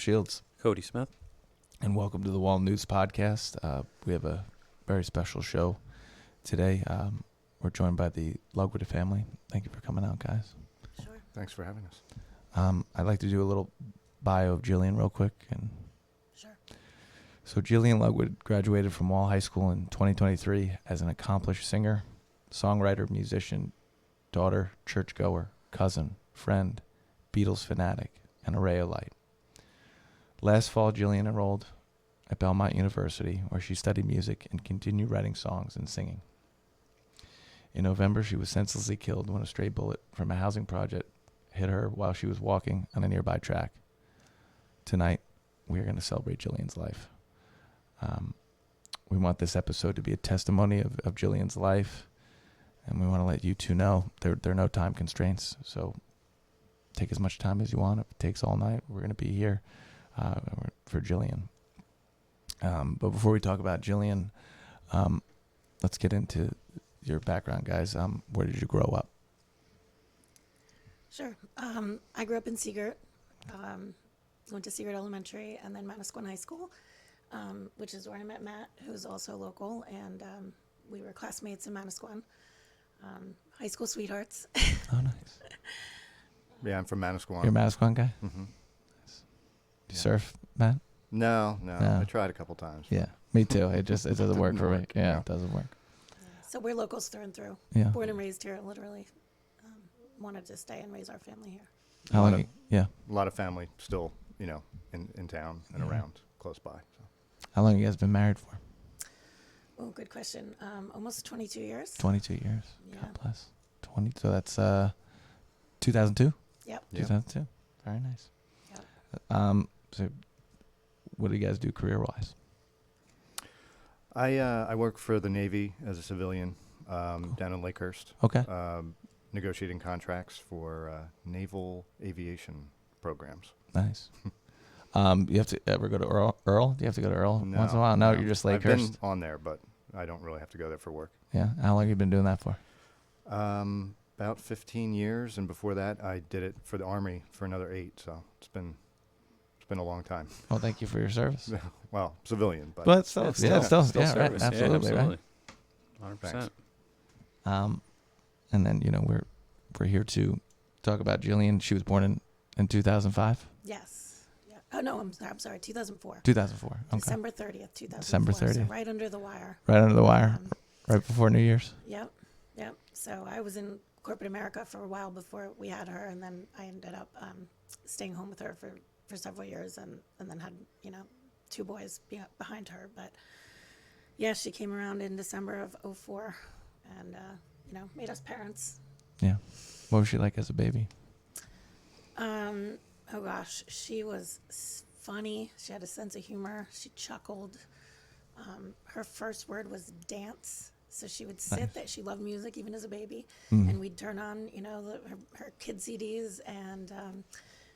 Shields. Cody Smith. And welcome to the Wall News Podcast. We have a very special show today. We're joined by the Ludwig family. Thank you for coming out, guys. Sure. Thanks for having us. I'd like to do a little bio of Jillian real quick. Sure. So Jillian Ludwig graduated from Wall High School in 2023 as an accomplished singer, songwriter, musician, daughter, churchgoer, cousin, friend, Beatles fanatic, and a Rayolite. Last fall, Jillian enrolled at Belmont University, where she studied music and continued writing songs and singing. In November, she was senselessly killed when a stray bullet from a housing project hit her while she was walking on a nearby track. Tonight, we are going to celebrate Jillian's life. We want this episode to be a testimony of Jillian's life, and we want to let you two know there are no time constraints, so take as much time as you want. If it takes all night, we're going to be here for Jillian. But before we talk about Jillian, let's get into your background, guys. Where did you grow up? Sure. I grew up in Seagirt. Went to Seagirt Elementary and then Manasquan High School, which is where I met Matt, who's also local, and we were classmates in Manasquan. High school sweethearts. Oh, nice. Yeah, I'm from Manasquan. You're a Manasquan guy? Mm-hmm. Do you surf, Matt? No. No. I tried a couple times. Yeah, me too. It doesn't work for me. work, Yeah, no. it doesn't work. So we're locals through and through. Yeah. Born and raised here, literally. Wanted to stay and raise our family here. How long? Yeah. A lot of family still, in town and around, close by. So. How long have you guys been married for? Oh, good question. Almost 22 years. 22 years. Yeah. God bless. 20. So that's 2002. Yep. Yeah. 2002. Very nice. Yep. So, what do you guys do career-wise? I work for the Navy as a civilian down in Lakehurst, Okay. negotiating contracts for naval aviation programs. Nice. You have to ever go to Earl? Do you have to go to Earl once in a while? No, you're just I've been Lakehurst. on there, but I don't really have to go there for work. Yeah. How long have you been doing that for? About 15 years, and before that, I did it for the Army for another 8. So it's been a long time. Well, thank you for your service. Well, civilian, but But still, Still right, service. absolutely, right. 100%. And then we're here to talk about Jillian. She was born in 2005. Yes. Yeah. Oh, no, I'm sorry. 2004. 2004. Okay. December 30th, 2004. December 30th. So right under the wire. Right under the wire, Um, right before New Year's. Yep. So I was in corporate America for a while before we had her, and then I ended up staying home with her for several years, and then had 2 boys behind her. But yeah, she came around in December of 2004, and made us parents. Yeah. What was she like as a baby? Oh gosh, she was funny. She had a sense of humor. She chuckled. Her first word was dance. So she would sit Nice. there. She loved music even as a baby, Mm. and we'd turn on her kid CDs, and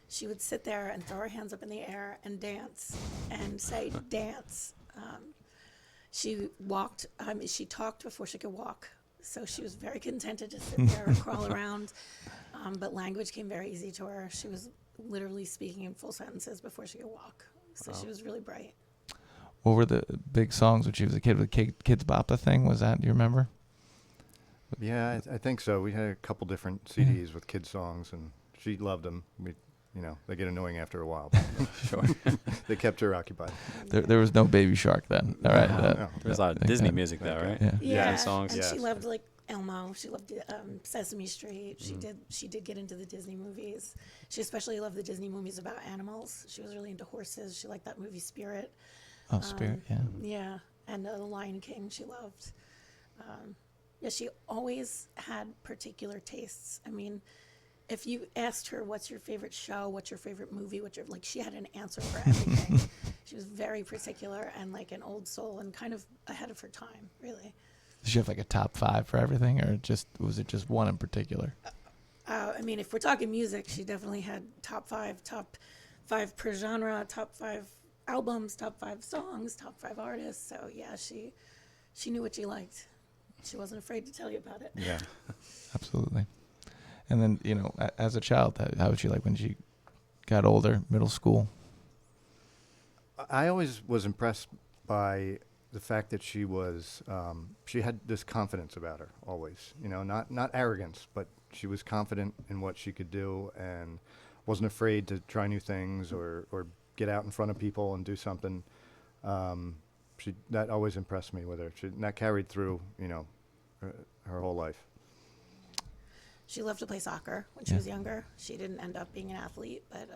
she would sit there and throw her hands up in the air and dance and say dance. She walked. She talked before she could walk. So she was very contented to sit there and crawl around. But language came very easy to her. She was literally speaking in full sentences before she could walk. So she was really bright. What were the big songs when she was a kid? With Kids Bop the thing? Was that, do you remember? yeah, I think so. We had a couple different CDs with kids songs, and she loved them. They get annoying after a while. But Sure. they kept her occupied. There was no Baby Shark then. All right. No. There's a lot of Disney music though, right? Yeah. Yeah, songs. and she Yes. loved like Elmo. She loved Sesame Street. She did get into the Disney movies. She especially loved the Disney movies about animals. She was really into horses. She liked that movie Spirit. Oh, Spirit, yeah. Yeah, and The Lion King she loved. Yeah, she always had particular tastes. I mean, if you asked her what's your favorite show, what's your favorite movie, she had an answer for everything. She was very particular and like an old soul and kind of ahead of her time, really. Did she have like a top 5 for everything, or was it just one in particular? I mean, if we're talking music, she definitely had top five per genre, top 5 albums, top 5 songs, top 5 artists. So yeah, she knew what she liked. She wasn't afraid to tell you about it. Yeah. Absolutely. And then, as a child, how was she like when she got older, middle school? I always was impressed by the fact that she had this confidence about her always, not arrogance, but she was confident in what she could do and wasn't afraid to try new things or get out in front of people and do something. That always impressed me with her. That carried through, her whole life. She loved to play soccer when she was younger. She didn't end up being an athlete, but,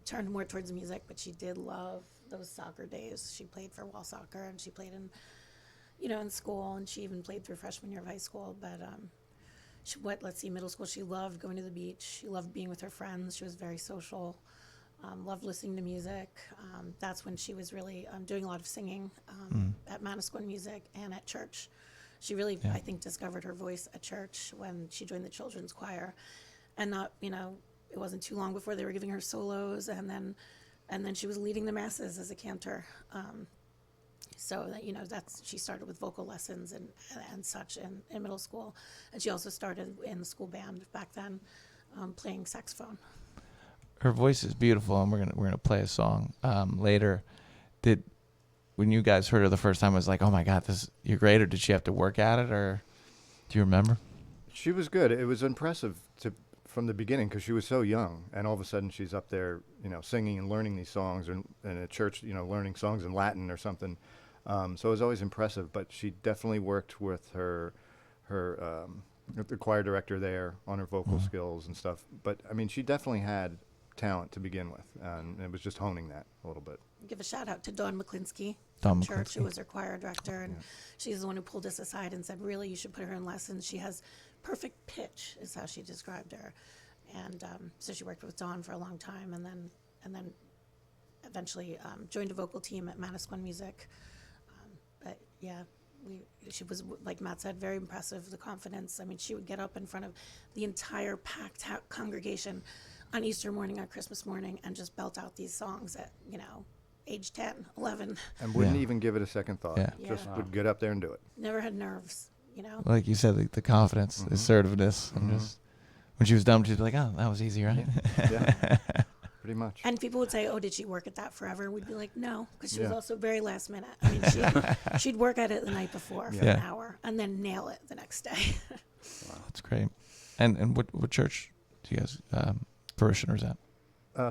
turned more towards music. But she did love those soccer days. She played for wall soccer, and she played in school, and she even played through freshman year of high school. But middle school, she loved going to the beach. She loved being with her friends. She was very social, loved listening to music. That's when she was really doing a lot of singing at Manasquan Music and at church. She really, I think, discovered her voice at church when she joined the children's choir, and it wasn't too long before they were giving her solos, and then she was leading the masses as a cantor. So that she started with vocal lessons and such in middle school, and she also started in the school band back then, playing saxophone. Her voice is beautiful, and we're gonna play a song later. When you guys heard her the first time, it was like, oh my God, you're great, or did she have to work at it, or do you remember? She was good. It was impressive from the beginning because she was so young, and all of a sudden she's up there, singing and learning these songs, and in a church, learning songs in Latin or something. So it was always impressive. But she definitely worked with the choir director there on her vocal skills and stuff. But I mean, she definitely had talent to begin with, and it was just honing that a little bit. Give a shout out to Dawn McClinsky Dawn from church, McClinsky. who was her choir director, and she's the one who pulled us aside and said, really, you should put her in lessons. She has perfect pitch, is how she described her. And so she worked with Dawn for a long time, and then eventually joined a vocal team at Manasquan Music. But yeah, she was, like Matt said, very impressive, the confidence. I mean, she would get up in front of the entire packed congregation on Easter morning, on Christmas morning, and just belt out these songs at, age 10, 11. And wouldn't even give it a second thought. Yeah. Just Yeah. would get up there and do it. Never had nerves, Like you said, the confidence, the assertiveness, and just when she was done, she'd be like, oh, that was easy, right? Yeah. Pretty much. And people would say, oh, did she work at that forever? And we'd be like, no, because she was Yeah. also very last minute. I mean, she'd work at it the night before for Yeah. an hour and then nail it the next day. That's great. And what church do you guys parishioners at?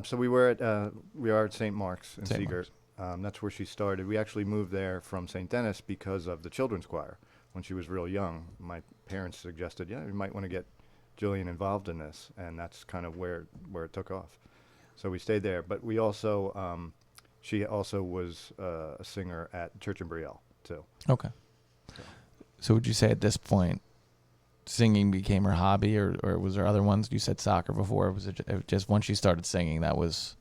So we are at St. Mark's in St. Seagirt. That's where she started. We actually moved there from St. Denis because of the children's choir. When she was real young, my parents suggested, you might want to get Jillian involved in this, and that's kind of where it took off. So we stayed there. But we also, she also was a singer at Church in Brielle, too. Okay. So would you say at this point, singing became her hobby, or was there other ones? You said soccer before. Was it just once she started singing, was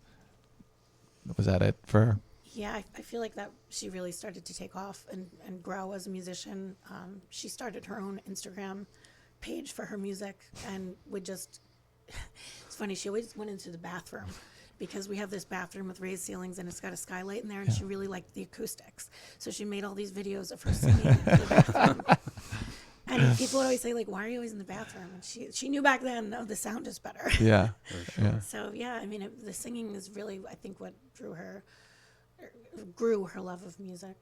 that it for her? Yeah, I feel like that she really started to take off and grow as a musician. She started her own Instagram page for her music and would just, it's funny, she always went into the bathroom because we have this bathroom with raised ceilings and it's got a skylight in there, and she really liked the acoustics. So she made all these videos of her singing in the bathroom. And people would always say, like, why are you always in the bathroom? And she knew back then, no, the sound is better. Yeah. Sure. So, yeah, I mean, the singing is really, I think, what grew her love of music,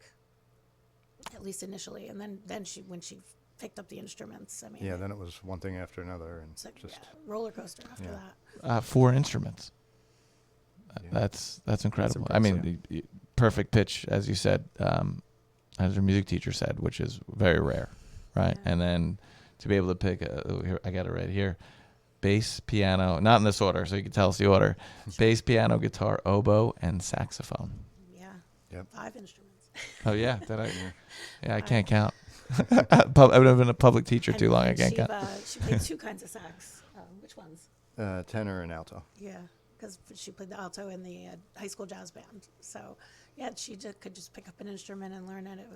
at least initially. And then when she picked up the instruments, I mean. Yeah, then it was one thing after another. And It's like just roller coaster after Yeah. that. 4 instruments. Yeah. That's incredible. I mean, perfect pitch, as you said, as her music teacher said, which is very rare, right? Yeah. And then to be able to pick, I got it right here, bass, piano, not in this order, so you can tell us the order, bass, piano, guitar, oboe, and saxophone. Yeah. Yep. 5 instruments. Oh, yeah. Did I? Yeah, I can't count. I've been a public teacher too long. I can't count. She played 2 kinds of sax. Which ones? tenor and alto. Yeah, because she played the alto in the high school jazz band. So, yeah, she could just pick up an instrument and learn it. I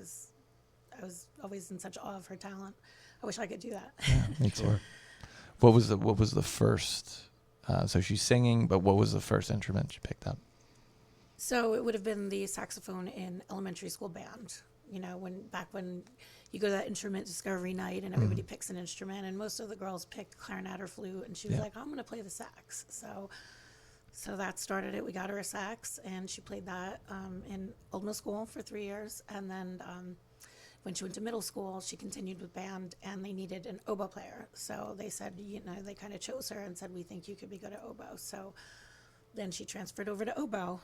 was always in such awe of her talent. I wish I could do that. Yeah, me too. What was the first? So she's singing, but what was the first instrument she picked up? So it would have been the saxophone in elementary school band. You know, back when you go to that instrument discovery night and everybody picks an instrument, and most of the girls picked clarinet or flute, and she was like, "I'm going to play the sax." So So that started it. We got her a sax, and she played that in Old Middle School for 3 years. And then when she went to middle school, she continued with band, and they needed an oboe player. So they said, they kind of chose her and said, we think you could be good at oboe. So then she transferred over to oboe.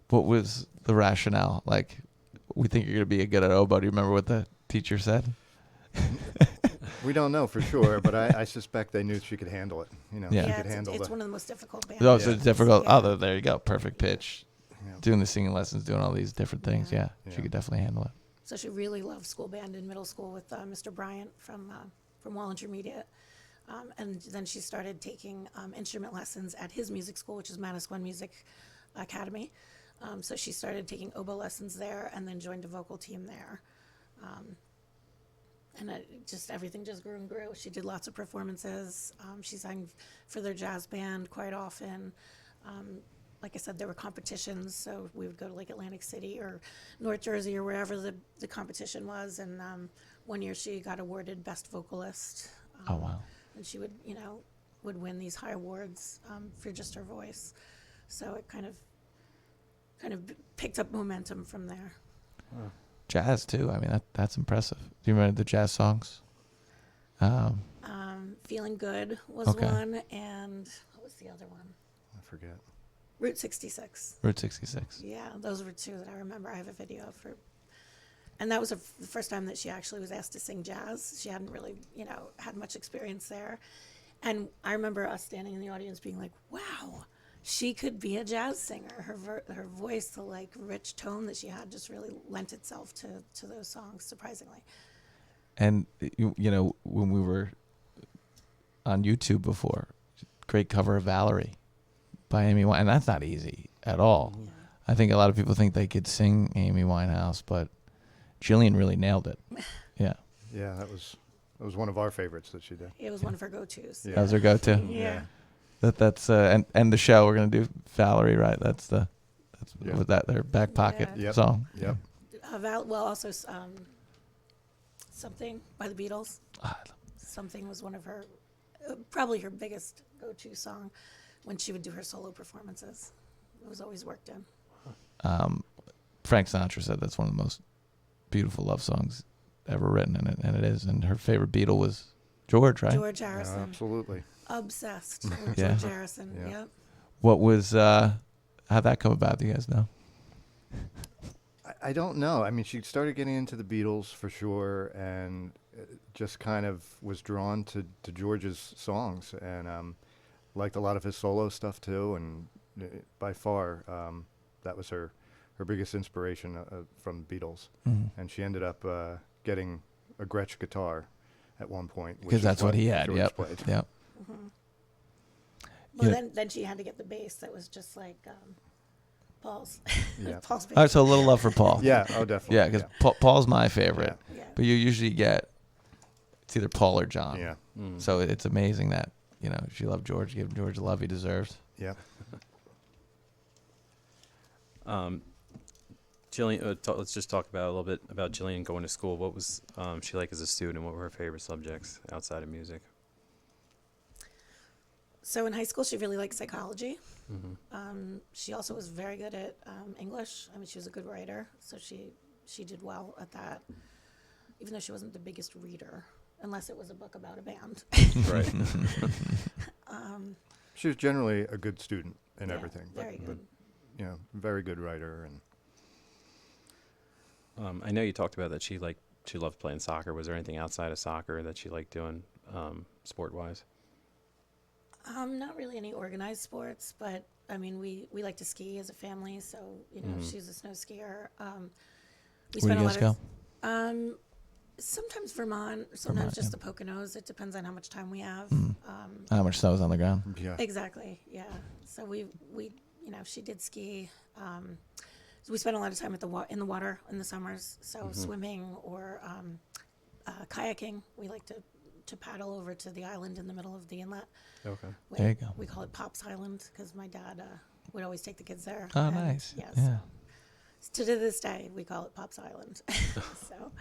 What was the rationale? Like, we think you're going to be good at oboe. Do you remember what the teacher said? We don't know for sure, but I suspect they knew she could handle it. Yeah. She could handle it's the. one of the most difficult bands. Oh, so Yeah. it's difficult. Yeah. Oh, there you go. Perfect pitch. Yeah. Doing the singing lessons, doing all these different things. Yeah. Yeah. She could definitely handle it. So she really loved school band in middle school with Mr. Bryant from Wall Intermediate. And then she started taking instrument lessons at his music school, which is Manasquan Music Academy. So she started taking oboe lessons there and then joined a vocal team there. And everything just grew and grew. She did lots of performances. She sang for their jazz band quite often. Like I said, there were competitions, so we would go to like Atlantic City or North Jersey or wherever the competition was. And one year she got awarded Best Vocalist. Oh, wow. And she would win these high awards for just her voice. So it kind of picked up momentum from there. Wow. Jazz, too. I mean, that's impressive. Do you remember the jazz songs? Feeling Good was Okay. one, and what was the other one? I forget. Route 66. Route 66. Yeah, those were two that I remember. I have a video of her. And that was the first time that she actually was asked to sing jazz. She hadn't really, had much experience there. And I remember us standing in the audience being like, wow, she could be a jazz singer. Her voice, the like rich tone that she had just really lent itself to those songs, surprisingly. And, when we were on YouTube before, great cover of Valerie by Amy Winehouse. And that's not easy at all. Yeah. I think a lot of people think they could sing Amy Winehouse, but Jillian really nailed it. Yeah. Yeah, that was one of our favorites that she did. It was one of her go-tos. Yeah. That was her go-to. Yeah. That's and the show we're gonna do Valerie, right? That's Yeah. with that their back pocket Yeah. Yep. song. Yep. Also Something by the Beatles. Ah, Something was one of her, probably her biggest go-to song when she would do her solo performances. It was always worked in. Frank Sinatra said that's one of the most beautiful love songs ever written, and it is. And her favorite Beatle was George, right? George Yeah, Harrison. absolutely. Obsessed with Yeah. George Harrison. Yeah. Yep. What was how'd that come about? Do you guys know? I don't know. I mean, she started getting into the Beatles for sure, and just kind of was drawn to George's songs, and liked a lot of his solo stuff too. And by far, that was her biggest inspiration from the Beatles. Mm-hmm. And she ended up getting a Gretsch guitar at one point, which Because is that's what he had. George Yep. played. Yep. Well, Yeah. then she had to get the bass that was just like Paul's. Yeah. Paul's bass. All right, so a little love for Paul. Yeah. Oh, definitely. Yeah, because Paul's my favorite, Yeah. but you usually get it's either Paul or John. Yeah. So it's amazing that she loved George, give George the love he deserves. Yeah. Jillian, let's just talk about a little bit about Jillian going to school. What was she like as a student? What were her favorite subjects outside of music? So in high school, she really liked psychology. Mm-hmm. She also was very good at English. I mean, she was a good writer, so she did well at that, even though she wasn't the biggest reader, unless it was a book about a band. Right. She was generally a good student in Yeah, everything, very good. very good writer. And I know you talked about that she loved playing soccer. Was there anything outside of soccer that she liked doing sport-wise? Not really any organized sports, but I mean, we like to ski as a family, so she's a snow skier. We Where do you spent guys a go? lot of sometimes Vermont, sometimes Vermont, just yeah. the Poconos. It depends on how much time we have. How much snow's on the ground? yeah. Exactly, yeah. So we she did ski. So we spent a lot of time in the water in the summers. So swimming or kayaking. We like to paddle over to the island in the middle of the inlet. Okay. There you go. We call it Pops Island because my dad would always take the kids there. Oh, And, nice. Yes. Yeah. To this day, we call it Pops Island. So,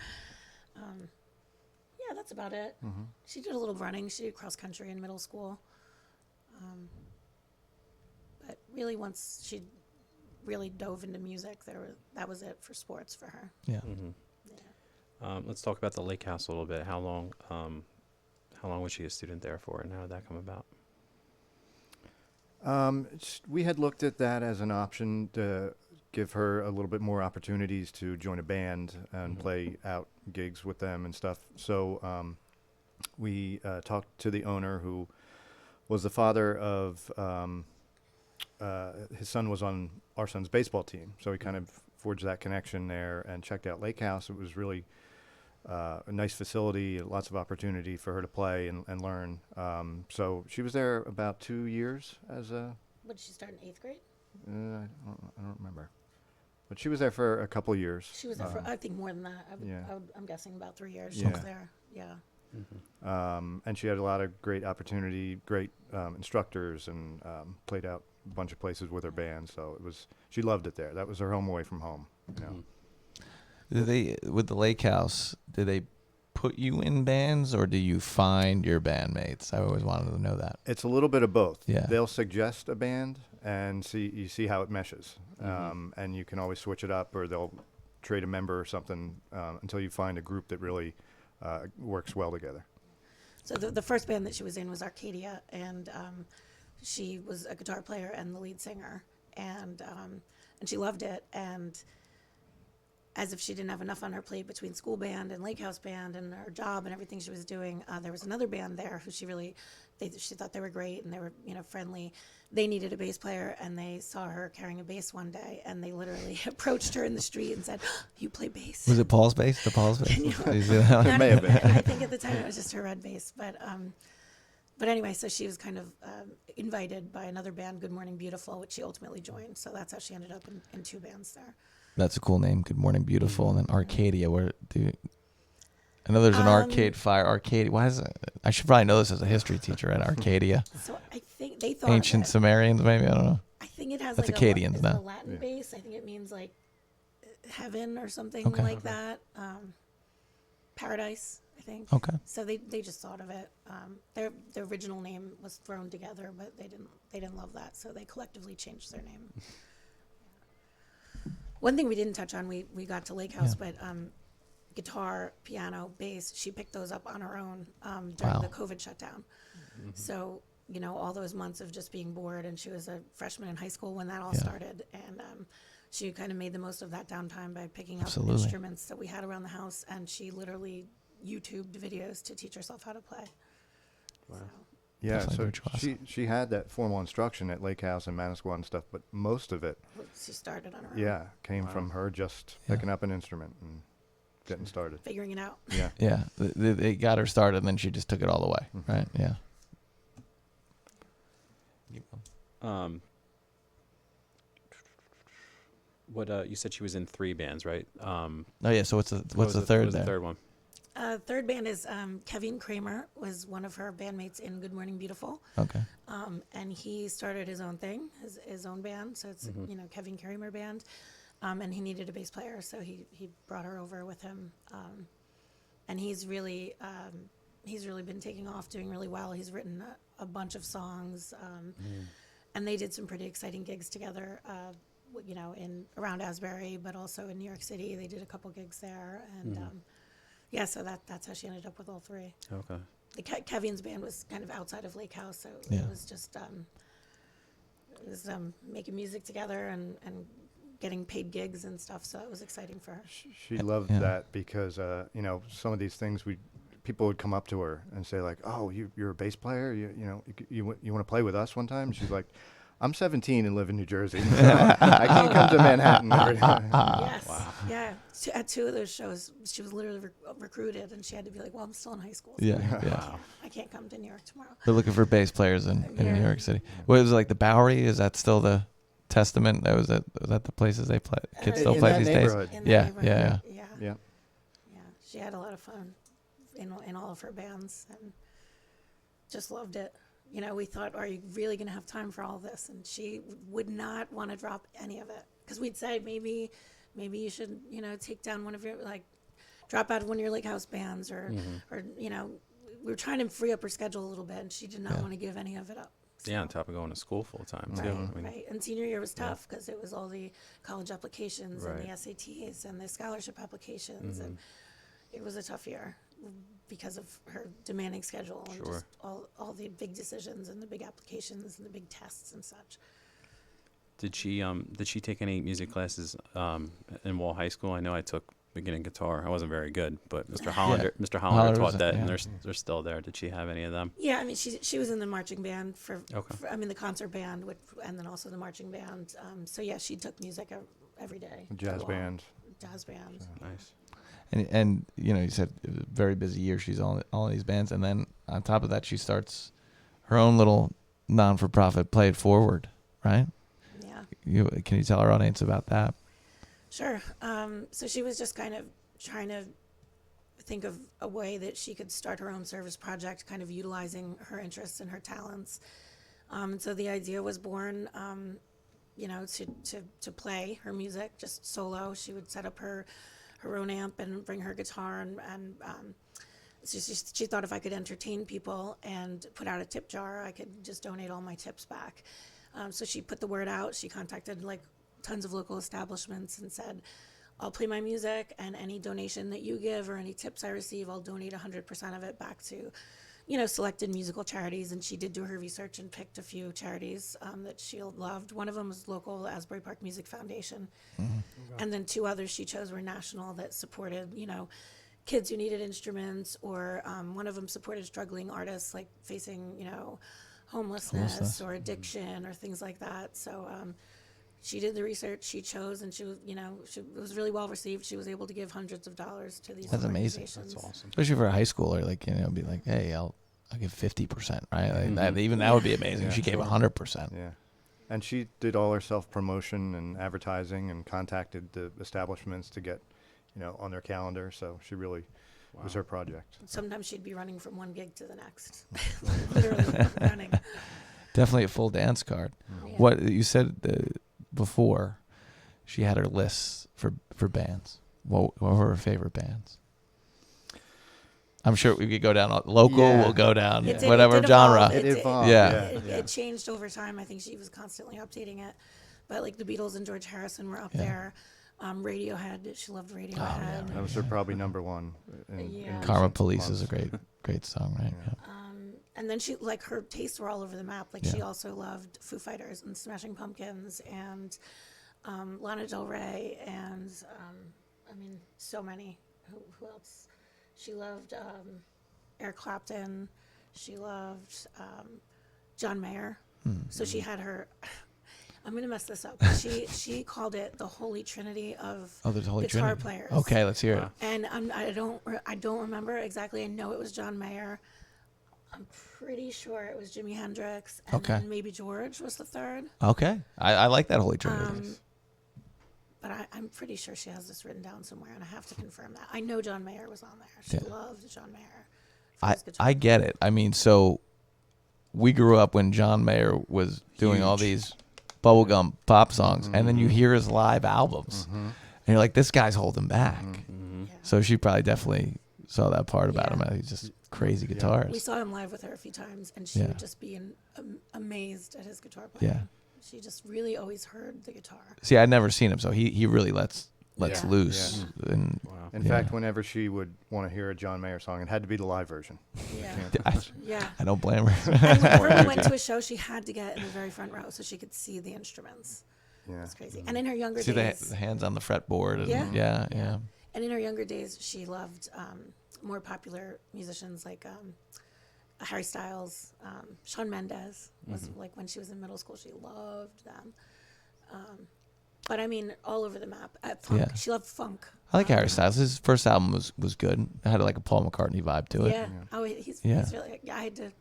yeah, that's about it. She did a little running. She did cross country in middle school. But really, once she really dove into music, that was it for sports for her. Yeah. Yeah. Let's talk about the lake house a little bit. How long was she a student there for, and how did that come about? We had looked at that as an option to give her a little bit more opportunities to join a band and play out gigs with them and stuff. So we talked to the owner, who was the father of his son was on our son's baseball team. So we kind of forged that connection there and checked out Lake House. It was really a nice facility, lots of opportunity for her to play and learn. So she was there about 2 years as a... What, did she start in 8th grade? I don't remember. But she was there for a couple years. She was there for, I think, more than that. Yeah. I'm guessing about 3 years she Yeah. was there. Yeah. And she had a lot of great opportunity, great instructors, and played out a bunch of places with her band. So she loved it there. That was her home away from home. You know? Do they, with the Lake House, do they put you in bands, or do you find your bandmates? I always wanted to know that. It's a little bit of both. Yeah. They'll suggest a band and see how it meshes. And you can always switch it up, or they'll trade a member or something until you find a group that really works well together. So the first band that she was in was Arcadia, and she was a guitar player and the lead singer, and she loved it. And as if she didn't have enough on her plate between school band and Lake House band and her job and everything she was doing, there was another band there who she thought they were great and they were friendly. They needed a bass player, and they saw her carrying a bass one day, and they literally approached her in the street and said, "You play bass?" Was it Paul's bass? The Paul's bass? You know, Did you see that? It may have been. I think at the time it was just her red bass, but anyway, so she was kind of invited by another band, Good Morning Beautiful, which she ultimately joined. So that's how she ended up in 2 bands there. That's a cool name. Good Morning Beautiful. And then Arcadia. I know there's an Arcade Fire. Arcadia. Why is it? I should probably know this as a history teacher at Arcadia. So I think they thought Ancient Sumerians, maybe? I don't know. I think it has That's like Akkadians a now. Latin Yeah. base. I think it means like heaven or something Okay. like that. Paradise, I think. Okay. So they just thought of it. Their original name was thrown together, but they didn't love that, so they collectively changed their name. One thing we didn't touch on, we got to Lake House, but guitar, piano, bass, she picked those up on her own during Wow. the COVID shutdown. So, all those months of just being bored, and she was a freshman in high school when that all Yeah. started, and she kind of made the most of that downtime by picking up Absolutely. instruments that we had around the house, and she literally YouTubed videos to teach herself how to play. Wow. So, Yeah, Definitely so virtuoso. she had that formal instruction at Lake House and Manasquan and stuff, but most of it, she started on her own, yeah, came Wow. from her just Yeah. picking up an instrument and getting started. figuring it out. Yeah. Yeah. They got her started, and then she just took it all the way. Mhm. Right? Yeah. What you said she was in 3 bands, right? Oh, yeah. So what's the what third was there? the third one? Third band is Kevin Kramer was one of her bandmates in Good Morning Beautiful. Okay. And he started his own thing, his own band. So it's, Kevin Kramer Band. And he needed a bass player, so he brought her over with him. And he's really been taking off, doing really well. He's written a bunch of songs. And they did some pretty exciting gigs together, in around Asbury, but also in New York City. They did a couple gigs there. And so that's how she ended up with all 3. Okay. Kevin's band was kind of outside of Lake House, so Yeah. it was just making music together and getting paid gigs and stuff. So it was exciting for her. She loved Yeah. that because, some of these things people would come up to her and say like, "Oh, you're a bass player? You want to play with us one time?" And she's like, "I'm 17 and live in New Jersey. So I can't come to Manhattan every day." Yes. Wow. Yeah. At 2 of those shows, she was literally recruited, and she had to be like, "Well, I'm still in high school. So Yeah. Yeah. I can't come to New York tomorrow." They're looking for bass players in New Yeah. York City. What was it, like the Bowery? Is that still the Testament? Was that the places they play? Kids still In play that these neighborhood. In that Yeah, neighborhood. yeah, Yeah. Yeah. Yeah. She had a lot of fun in all of her bands and just loved it. We thought, are you really going to have time for all this? And she would not want to drop any of it. Because we'd say, maybe you should, take down one of your, drop out of one of your Lake House bands or we were trying to free up her schedule a little bit, and she did not Yeah. want to give any of it up. So, Yeah, on top of going to school full time too. right, I mean, right. And senior year was yeah. tough because it was all the college applications and Right. the SATs and the scholarship applications, and it was a tough year because of her demanding schedule and Sure. just all the big decisions and the big applications and the big tests and such. Did she take any music classes in Wall High School? I know I took beginning guitar. I wasn't very good, but Mr. Hollander Hollander taught was- that, yeah. and they're still there. Did she have any of them? Yeah, I mean, she was in the marching band Okay. I mean, the concert band, and then also the marching band. So yeah, she took music every day. Jazz Well, band. Jazz band. Nice. And you know, you said it was a very busy year. She's all these bands, and then on top of that, she starts her own little non-for-profit Play It Forward, right? Yeah. Can you tell our audience about that? Sure. So she was just kind of trying to think of a way that she could start her own service project, kind of utilizing her interests and her talents. And so the idea was born, to play her music just solo. She would set up her own amp and bring her guitar, and she thought if I could entertain people and put out a tip jar, I could just donate all my tips back. So she put the word out. She contacted like tons of local establishments and said, I'll play my music, and any donation that you give or any tips I receive, I'll donate 100% of it back to, selected musical charities. And she did do her research and picked a few charities that she loved. One of them was local Asbury Park Music Foundation. And then two others she chose were national that supported, kids who needed instruments, or one of them supported struggling artists like facing, homelessness or addiction or things like that. So she did the research, she chose, and she was really well received. She was able to give hundreds of dollars to these That's amazing. organizations. That's awesome. Especially for a high schooler, like be like, hey, I'll give 50%, right? Like that, even that would be amazing. Yeah, She gave sure. 100%. Yeah. And she did all her self-promotion and advertising and contacted the establishments to get, on their calendar. So she really was her project. Sometimes she'd be running from one gig to the next, literally running. Definitely a full dance card. Yeah. What you said before, she had her lists for bands. What were her favorite bands? I'm sure we could go down local. Yeah. We'll go down It did- whatever it did genre. evolve. It evolved. Yeah. It changed over time. I think she was constantly updating it. But like the Beatles and George Harrison were up Yeah. there. Radiohead, she loved Radiohead. That was her probably number one. Yeah. Karma recent Police is a months. great song, right? Yeah. And then she, like, her tastes were all over the map. Like, she Yeah. also loved Foo Fighters and Smashing Pumpkins and Lana Del Rey and, so many. Who else? She loved Eric Clapton. She loved John Mayer. So she had her... I'm going to mess this up. She called it the Holy Trinity of Oh, there's Holy guitar Trinity. players. Okay, let's hear it. Wow. And I don't remember exactly. I know it was John Mayer. I'm pretty sure it was Jimi Hendrix, and Okay. then maybe George was the third. Okay, I like that Holy Trinity. But I'm pretty sure she has this written down somewhere, and I have to confirm that. I know John Mayer was on there. She Yeah. loved John Mayer. for his guitar. I get it. I mean, so we grew up when John Mayer was doing all these bubblegum pop songs, and then you hear his live albums, and you're like, this guy's holding back. Mm-hmm. Yeah. So she probably definitely saw that part about Yeah. him. He's just crazy We guitarist. saw him live with her a few times, and she Yeah. would just be amazed at his guitar playing. Yeah. She just really always heard the guitar. See, I'd never seen him, so he really lets Yeah. loose. Yeah. And Wow. In Yeah. fact, whenever she would want to hear a John Mayer song, it had to be the live version. Yeah. Yeah. I don't blame her. And whenever we went to a show, she had to get in the very front row so she could see the instruments. Yeah. It's crazy. And in her younger See days, the hands on the fretboard. And Yeah. yeah. and in her younger days, she loved more popular musicians like Harry Styles, Shawn Mendes. Was like when she was in middle school, she loved them. But I mean, all over the map. Funk. Yeah. She loved funk. I like Harry Styles. His first album was good. It had like a Paul McCartney vibe to it. Yeah. Oh, he's Yeah. really. I had to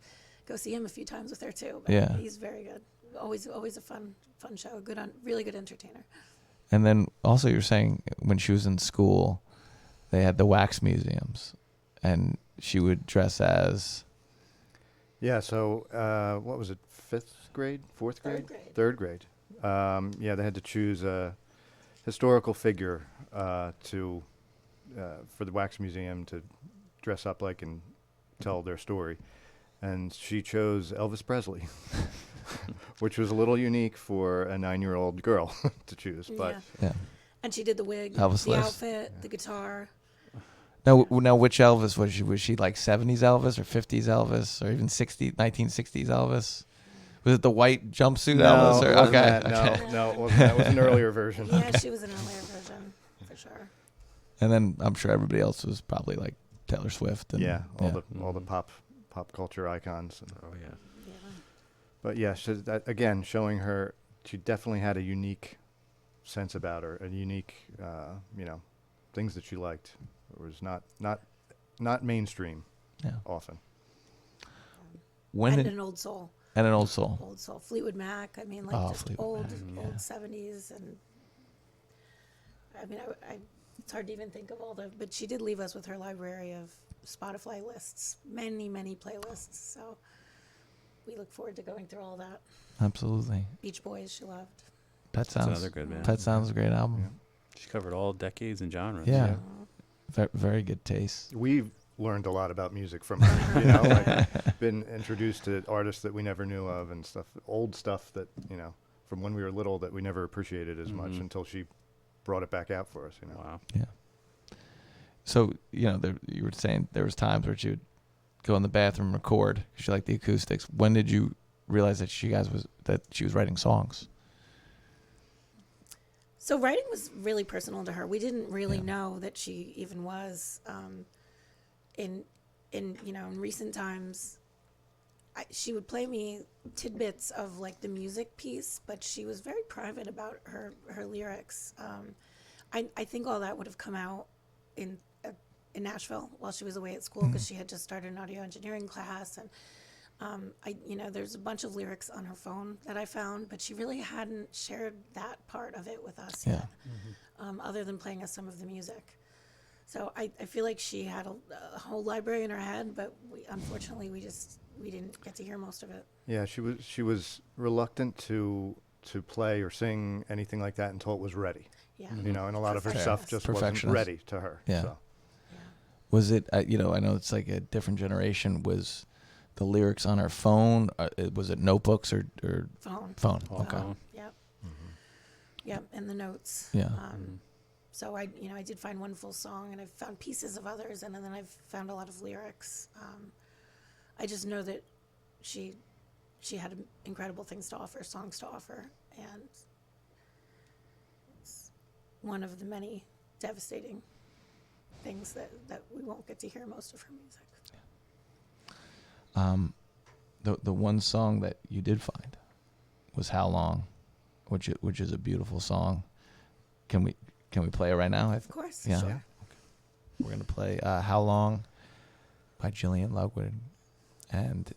go see him a few times with her too. But Yeah. He's very good. Always a fun show. Really good entertainer. And then also you're saying when she was in school, they had the wax museums, and she would dress as. Yeah, so what was it, 5th grade, 4th grade? Third grade. 3rd grade. Yeah, they had to choose a historical figure for the Wax Museum to dress up like and tell their story. And she chose Elvis Presley. which was a little unique for a 9-year-old girl to choose. But Yeah. Yeah. And she did the wig, Elvis the list. outfit, the guitar. Now, which Elvis was she? Was she like 70s Elvis or 50s Elvis or even 1960s Elvis? Was it the white jumpsuit Elvis? Or, it wasn't okay, that. okay. No, it wasn't. That was an earlier version. Yeah, she was an earlier version, for sure. And then I'm sure everybody else was probably like Taylor Swift. And, Yeah, all the pop culture icons. Oh yeah. Yeah. But yeah, that again showing her, she definitely had a unique sense about her, a unique, things that she liked. It was not mainstream. Yeah. Often. When And did, an old soul. and an old soul. Old soul. Fleetwood Mac. I mean, like Oh, just Fleetwood old, Mac, old 70s. And I mean, it's hard to even think of all but she did leave us with her library of Spotify lists, many, many playlists. So we look forward to going through all that. Absolutely. Beach Boys, she loved. Pet That's Sounds. another good band. Pet Sounds is a great album. She covered all decades and genres. Yeah. Uh, Very good taste. We've learned a lot about music from her. Like been introduced to artists that we never knew of and stuff, old stuff that from when we were little that we never appreciated as much until she brought it back out for us. Wow. Yeah. So, you were saying there was times where she would go in the bathroom and record. She liked the acoustics. When did you realize that she was writing songs? So writing was really personal to her. We didn't really Yeah. know that she even was. In recent times, she would play me tidbits of like the music piece, but she was very private about her lyrics. I think all that would have come out in Nashville while she was away at school because she had just started an audio engineering class, and there's a bunch of lyrics on her phone that I found, but she really hadn't shared that part of it with us yet, other than playing us some of the music. So I feel like she had a whole library in her head, but unfortunately we didn't get to hear most of it. Yeah, she was reluctant to play or sing anything like that until it was ready. Yeah. And a lot of her stuff just wasn't Perfectionist. ready to her. Yeah. So. Yeah. Was it, I know it's like a different generation. Was the lyrics on her phone? Was it notebooks or Phone. phone? Oh, Okay. wow. Yep. Yep. And the notes. Yeah. So I did find one full song, and I found pieces of others, and then I've found a lot of lyrics. I just know that she had incredible things to offer, songs to offer, and it's one of the many devastating things that we won't get to hear most of her music. The one song that you did find was "How Long," which is a beautiful song. Can we play it right now? Of course. Yeah. Sure. We're gonna play "How Long" by Jillian Ludwig, and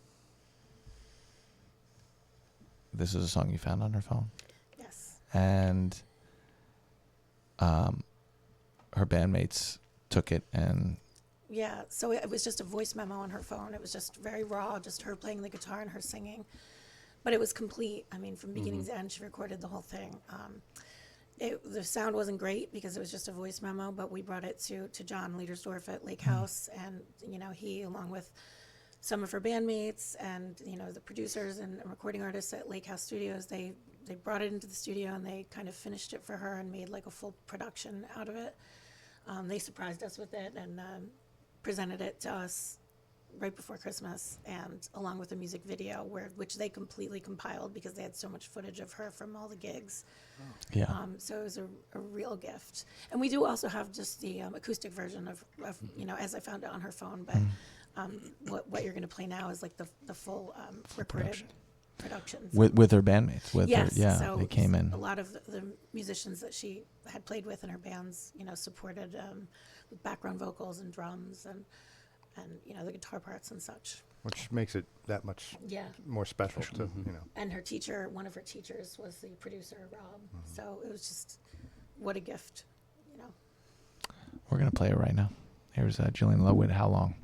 this is a song you found on her phone, Yes. and her bandmates took it and. Yeah, so it was just a voice memo on her phone. It was just very raw, just her playing the guitar and her singing. But it was complete. I mean, from beginning to end, she recorded the whole thing. The sound wasn't great because it was just a voice memo, but we brought it to John Liedersdorf at Lake House, and, he, along with some of her bandmates and, the producers and recording artists at Lake House Studios, they brought it into the studio and they kind of finished it for her and made like a full production out of it. They surprised us with it and presented it to us right before Christmas, and along with a music video which they completely compiled because they had so much footage of her from all the gigs. Yeah. So it was a real gift. And we do also have just the acoustic version of as I found it on her phone, but what you're going to play now is like the full recorded production. With her bandmates. Yes, Yeah. so They came in. a lot of the musicians that she had played with in her bands, supported with background vocals and drums and the guitar parts and such. Which makes it that much Yeah. more special too. And her teacher, one of her teachers, was the producer, Rob. So it was just, what a gift, We're gonna play it right now. Here's Jillian Ludwig, "How Long."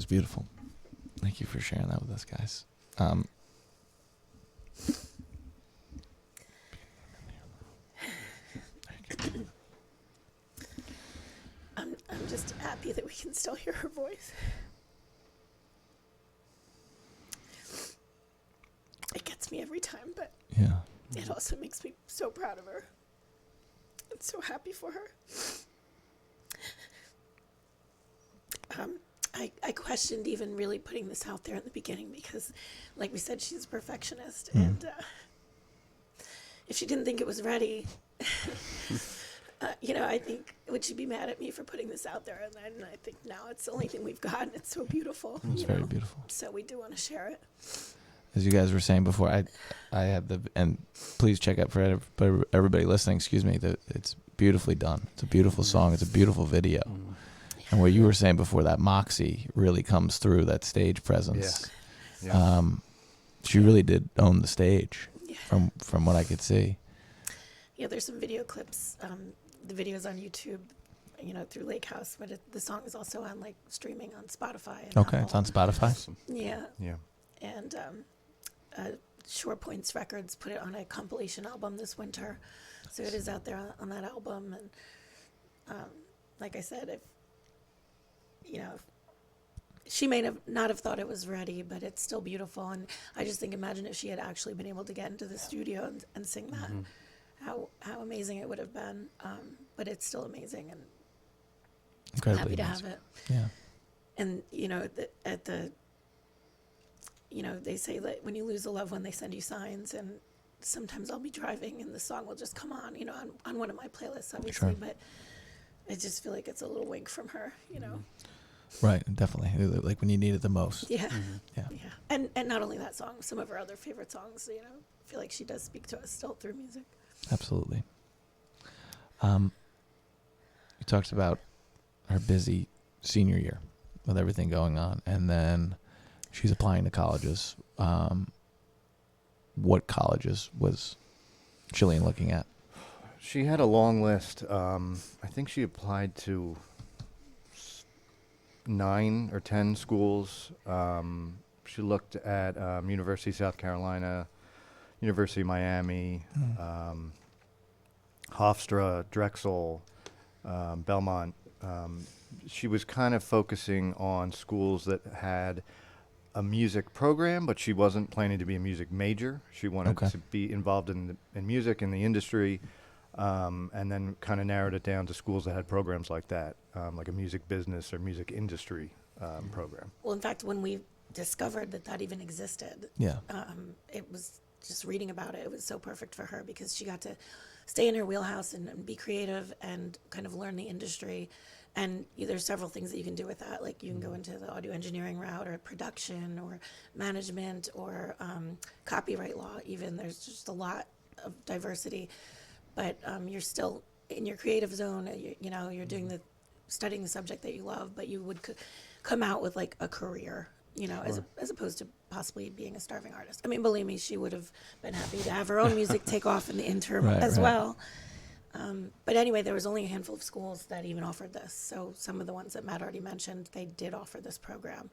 was beautiful. Thank you for sharing that with us, guys. I'm just happy that we can still hear her voice. It gets me every time, but Yeah. it also makes me so proud of her and so happy for her. I questioned even really putting this out there in the beginning because, like we said, she's a perfectionist. And if she didn't think it was ready, I think, would she be mad at me for putting this out there? And I think now it's the only thing we've got, and it's so beautiful. It's very beautiful. So we do want to share it. As you guys were saying before, I had and please check out for everybody listening, excuse me, that it's beautifully done. It's a beautiful song. It's a beautiful video. And what you were saying before, that moxie really comes through, that stage presence. Yeah. She really did own the stage Yeah. from what I could see. Yeah, there's some video clips. The video's on YouTube, through Lake House, but the song is also on streaming on Spotify. And Okay, Apple. it's on Spotify. Yeah, Yeah. and Shore Points Records put it on a compilation album this winter, so it is out there on that album. And like I said, if she may not have thought it was ready, but it's still beautiful. And I just think, imagine if she had actually been able to get into the studio and sing that, how amazing it would have been. But it's still amazing, and Incredibly happy to amazing. have it. Yeah. And they say that when you lose a loved one, they send you signs. And sometimes I'll be driving, and the song will just come on, on one of my playlists, obviously. Sure. But I just feel like it's a little wink from her, Right, definitely. Like when you need it the most. Yeah. Yeah. Yeah. And not only that song, some of her other favorite songs, I feel like she does speak to us still through music. Absolutely. You talked about her busy senior year with everything going on, and then she's applying to colleges. What colleges was Jillian looking at? She had a long list. I think she applied to 9 or 10 schools. She looked at University of South Carolina, University of Miami, Hofstra, Drexel, Belmont. She was kind of focusing on schools that had a music program, but she wasn't planning to be a music major. She wanted to be involved in music, in the industry, and then kind of narrowed it down to schools that had programs like that, like a music business or music industry program. Well, in fact, when we discovered that even existed, Yeah. it was just reading about it. It was so perfect for her because she got to stay in her wheelhouse and be creative and kind of learn the industry. And there's several things that you can do with that. Like you can go into the audio engineering route or production or management or copyright law even. There's just a lot of diversity. But you're still in your creative zone. You're doing studying the subject that you love, but you would come out with like a career, as opposed to possibly being a starving artist. I mean, believe me, she would have been happy to have her own music take off in the interim as well. But anyway, there was only a handful of schools that even offered this. So some of the ones that Matt already mentioned, they did offer this program.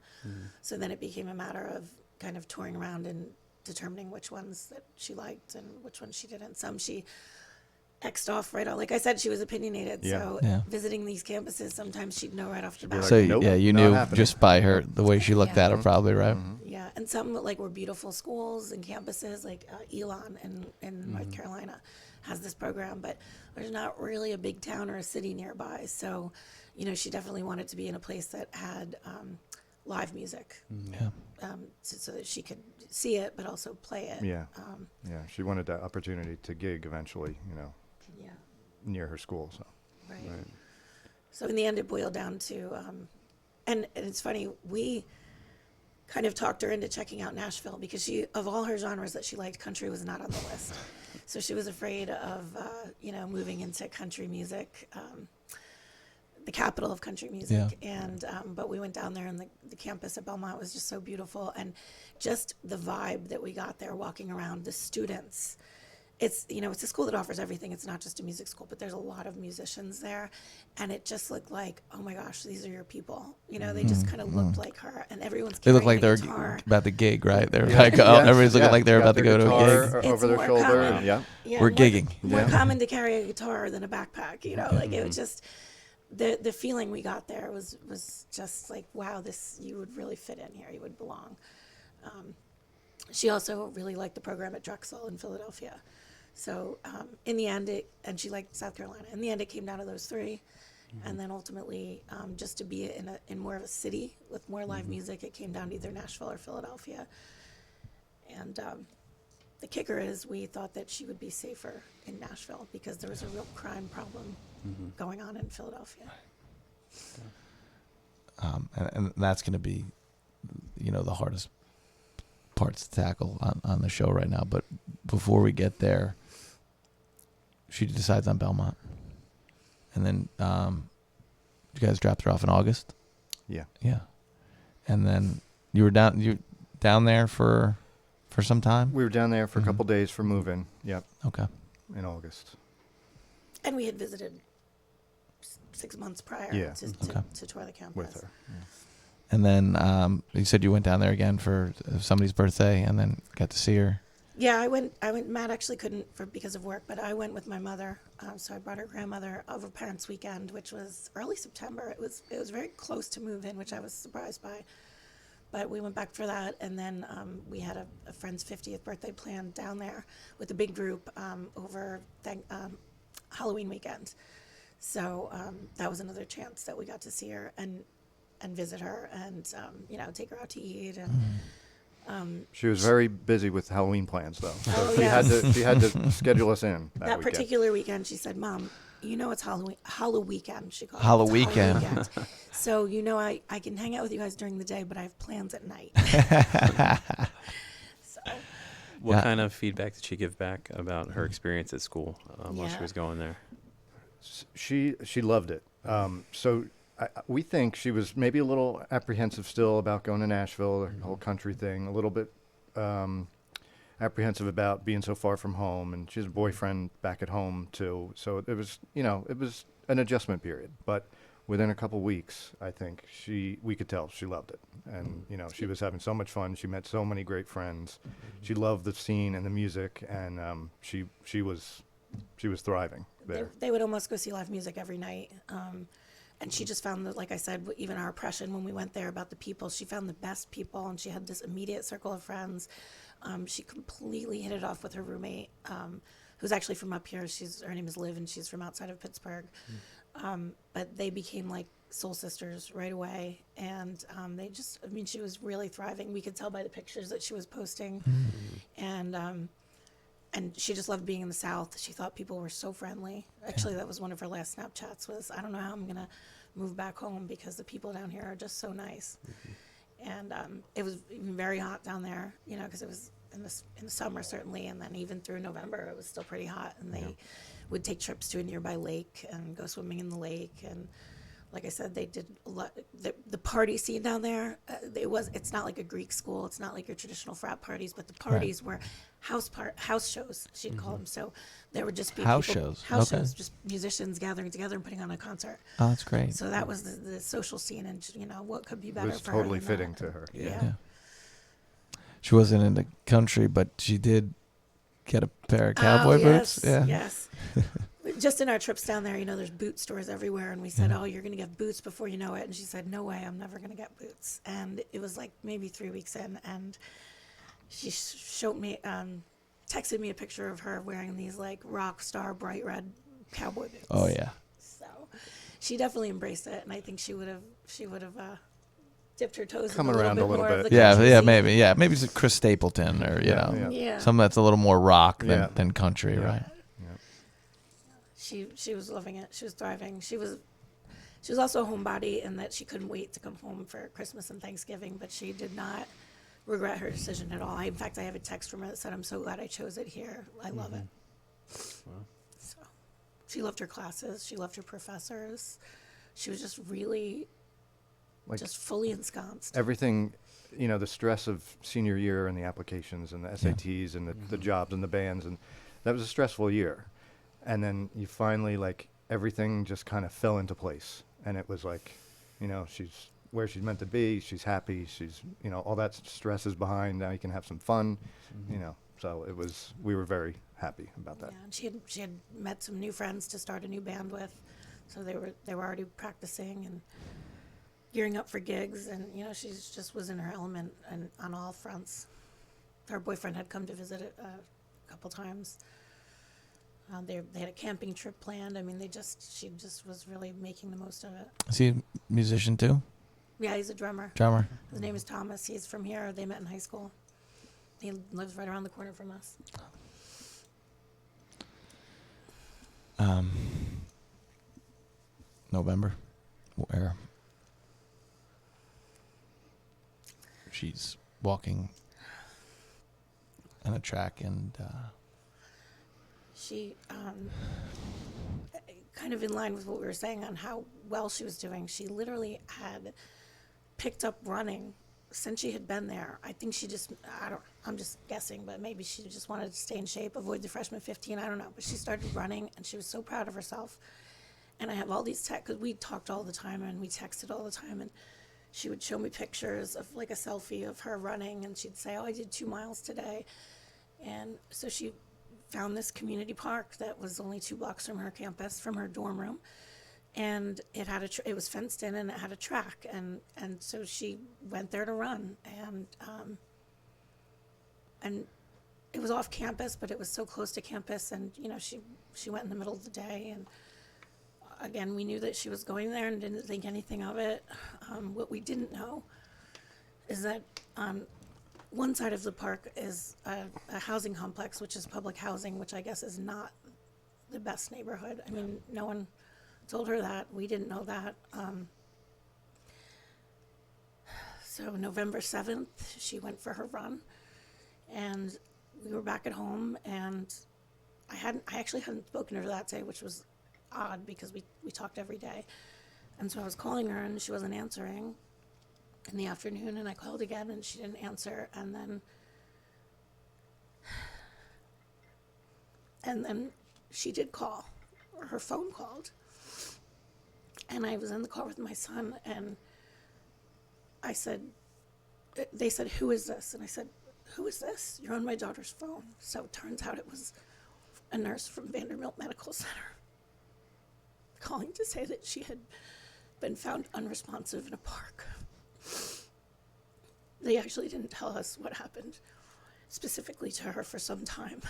So then it became a matter of kind of touring around and determining which ones that she liked and which ones she didn't. Some she X'd off right on. Like I said, she was opinionated. Yeah. So Yeah. visiting these campuses, sometimes she'd know right off the be bat. like, So nope, you not knew happening. just by her, the way she looked Yeah. at it, probably, right? Yeah, and some were beautiful schools and campuses, like Elon in North Carolina has this program, but there's not really a big town or a city nearby. So, she definitely wanted to be in a place that had live music, Yeah. so that she could see it, but also play it. Yeah. Yeah, she wanted that opportunity to gig eventually, Yeah, near her school. So. right. Right. So in the end, it boiled down to, and it's funny, we kind of talked her into checking out Nashville because of all her genres that she liked, country was not on the list. So she was afraid of, moving into country music, the capital of country music. Yeah. And, but we went down there and the campus at Belmont was just so beautiful. And just the vibe that we got there walking around, the students it's, it's a school that offers everything. It's not just a music school, but there's a lot of musicians there. And it just looked like, oh my gosh, these are your people. They just kind of looked like her, and everyone's They look carrying like a they're guitar. about the gig, right? They're Yeah. like, oh, Yes, everybody's looking yeah. like they're Got about to their go to a guitar gig. over their more shoulder. common. Yeah. Yeah, We're more- gigging. More Yeah. common to carry a guitar than a backpack, like it was just, the feeling we got there was just like, wow, you would really fit in here, you would belong. She also really liked the program at Drexel in Philadelphia. So in the end, and she liked South Carolina. In the end, it came down to those three. And then ultimately, just to be in more of a city with more live music, it came down to either Nashville or Philadelphia. And the kicker is we thought that she would be safer in Nashville because there was a real crime problem going on in Philadelphia. And that's going to be, the hardest parts to tackle on the show right now. But before we get there, she decides on Belmont. And then you guys dropped her off in August? Yeah. Yeah. And then you were down there for some time? We were down there for a couple days for move-in. Yep. Okay. In August. And we had visited 6 months prior Yeah. to tour the campus. With her. Yeah. And then you said you went down there again for somebody's birthday and then got to see her. Yeah, I went. Matt actually couldn't because of work, but I went with my mother. So I brought her grandmother over Parents' Weekend, which was early September. It was very close to move in, which I was surprised by. But we went back for that, and then we had a friend's 50th birthday planned down there with a big group over Halloween weekend. So that was another chance that we got to see her and visit her and take her out to eat and. She was very busy with Halloween plans, though. So Oh, she yes. had to schedule us in that weekend. Particular weekend, she said, "Mom, it's Halloween weekend." She called it. Halloween It's Halloween weekend. weekend. So I can hang out with you guys during the day, but I have plans at night. So What Yeah. kind of feedback did she give back about her experience at school while she Yeah. was going there? She loved it. So we think she was maybe a little apprehensive still about going to Nashville, the whole country thing, a little bit apprehensive about being so far from home, and she has a boyfriend back at home too. So it was an adjustment period. But within a couple weeks, I think we could tell she loved it, and she was having so much fun. She met so many great friends. She loved the scene and the music, and she was thriving there. they would almost go see live music every night. And she just found that, like I said, even our impression when we went there about the people, she found the best people, and she had this immediate circle of friends. She completely hit it off with her roommate, who's actually from up here. Her name is Liv, and she's from outside of Pittsburgh. But they became like soul sisters right away, and she was really thriving. We could tell by the pictures that she was posting, and she just loved being in the South. She thought people were so friendly. Actually, that was one of her last Snapchats was, I don't know how I'm going to move back home because the people down here are just so nice. And it was very hot down there, because it was in the summer certainly, and then even through November it was still pretty hot. And they would take trips to a nearby lake and go swimming in the lake. And like I said, they did a lot. The party scene down there, it's not like a Greek school. It's not like your traditional frat parties, but the parties were house shows, she'd call them. So there would just be House people, shows. house Okay. shows, just musicians gathering together and putting on a concert. Oh, that's great. So that was the social scene, and what could be It better was for totally her than fitting that? to her. Yeah. She wasn't in the country, but she did get a pair of cowboy Oh, boots. yes, Yeah. Yes. Just in our trips down there, there's boot stores everywhere, and we said, "Oh, you're going to get boots before you know it." And she said, "No way, I'm never going to get boots." And it was like maybe 3 weeks in, and she showed me, texted me a picture of her wearing these like rock star bright red cowboy boots. Oh yeah. So she definitely embraced it, and I think she would have dipped her toes Come in a around a little bit little more of bit. the Yeah, country yeah, scene. maybe. Yeah, maybe it's Chris Stapleton or Yeah. Yeah. something that's a little more rock Yeah. than country, Yeah. right? She was loving it. She was thriving. She was also a homebody in that she couldn't wait to come home for Christmas and Thanksgiving, but she did not regret her decision at all. In fact, I have a text from her that said, "I'm so glad I chose it here. I love it." Wow. So she loved her classes. She loved her professors. She was just really just fully ensconced. Everything, the stress of senior year and the applications and the SATs and the jobs and the bands and that was a stressful year. And then you finally, like, everything just kind of fell into place. And it was like, you know, she's where she's meant to be. She's happy. She's, you know, all that stress is behind. Now you can have some fun, you know. So it was, we were very happy about that. Yeah, and she had met some new friends to start a new band with, so they were already practicing and gearing up for gigs, and you know, she just was in her element and on all fronts. Her boyfriend had come to visit a couple times. They had a camping trip planned. I mean, she just was really making the most of it. Is he a musician too? Yeah, he's a drummer. Drummer? His name is Thomas. He's from here. They met in high school. He lives right around the corner from us. November, where she's walking on a track and She, kind of in line with what we were saying on how well she was doing, she literally had picked up running since she had been there. I think she just, I'm just guessing, but maybe she just wanted to stay in shape, avoid the freshman 15, I don't know. But she started running, and she was so proud of herself. And I have all these texts, because we talked all the time, and we texted all the time, and she would show me pictures of, like, a selfie of her running, and she'd say, oh, I did 2 miles today. And so she found this community park that was only 2 blocks from her campus, from her dorm room. And it had it was fenced in, and it had a track, and so she went there to run, and it was off campus, but it was so close to campus, and you know, she went in the middle of the day, and again, we knew that she was going there and didn't think anything of it. What we didn't know is that one side of the park is a housing complex, which is public housing, which I guess is not the best neighborhood. I mean, no one told her that. We didn't know that. So November 7th, she went for her run, and we were back at home, and I actually hadn't spoken to her that day, which was odd because we talked every day. And so I was calling her, and she wasn't answering in the afternoon, and I called again, and she didn't answer, and then she did call, or her phone called. And I was in the car with my son, and I said, they said, who is this? And I said, who is this? You're on my daughter's phone. So it turns out it was a nurse from Vanderbilt Medical Center calling to say that she had been found unresponsive in a park. They actually didn't tell us what happened specifically to her for some time.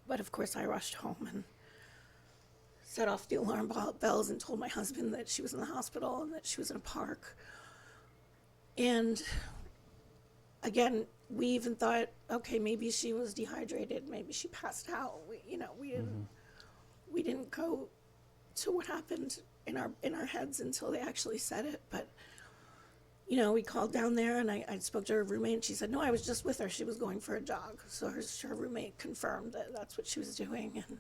But of course I rushed home and set off the alarm bells and told my husband that she was in the hospital and that she was in a park. And again, we even thought, okay, maybe she was dehydrated, maybe she passed out. We didn't go to what happened in our heads until they actually said it. But you know, we called down there, and I spoke to her roommate, and she said, no, I was just with her. She was going for a jog. So her roommate confirmed that that's what she was doing. And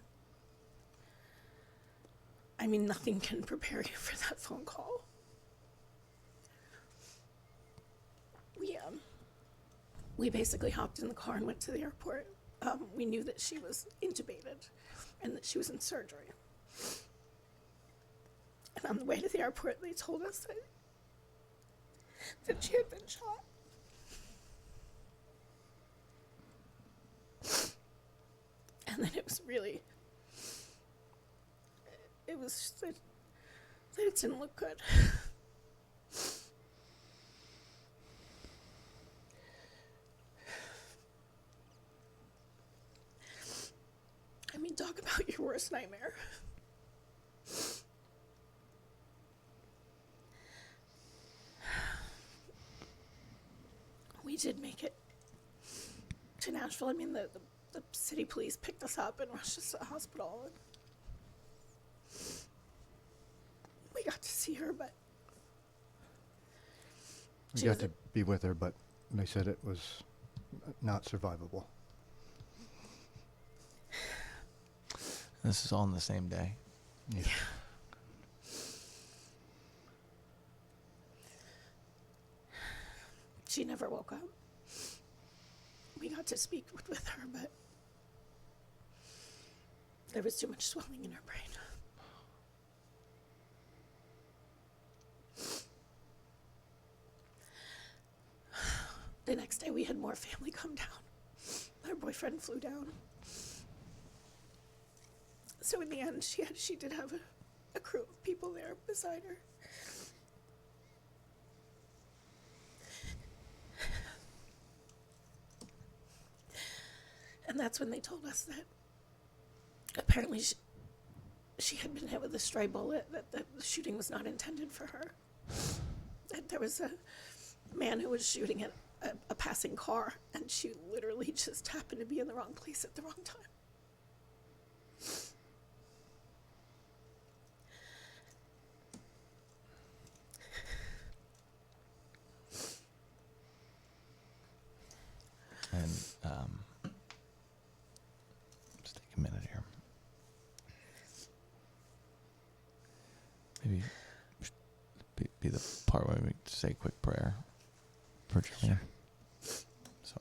I mean, nothing can prepare you for that phone call. We basically hopped in the car and went to the airport. We knew that she was intubated and that she was in surgery. And on the way to the airport, they told us that she had been shot. And then it was really, it was just that it didn't look good. I mean, talk about your worst nightmare. We did make it to Nashville. I mean, the city police picked us up and rushed us to the hospital. And we got to see her, but We got to be with her, but they said it was not survivable. this is all on the same day. Yeah. She never woke up. We got to speak with her, but There was too much swelling in her brain. The next day we had more family come down. Her boyfriend flew down. So in the end, she did have a crew of people there beside her. And that's when they told us that apparently she had been hit with a stray bullet, that the shooting was not intended for her. That there was a man who was shooting at a passing car, and she literally just happened to be in the wrong place at the wrong time. And just take a minute here. Maybe be the part where we say a quick prayer for Jillian. So.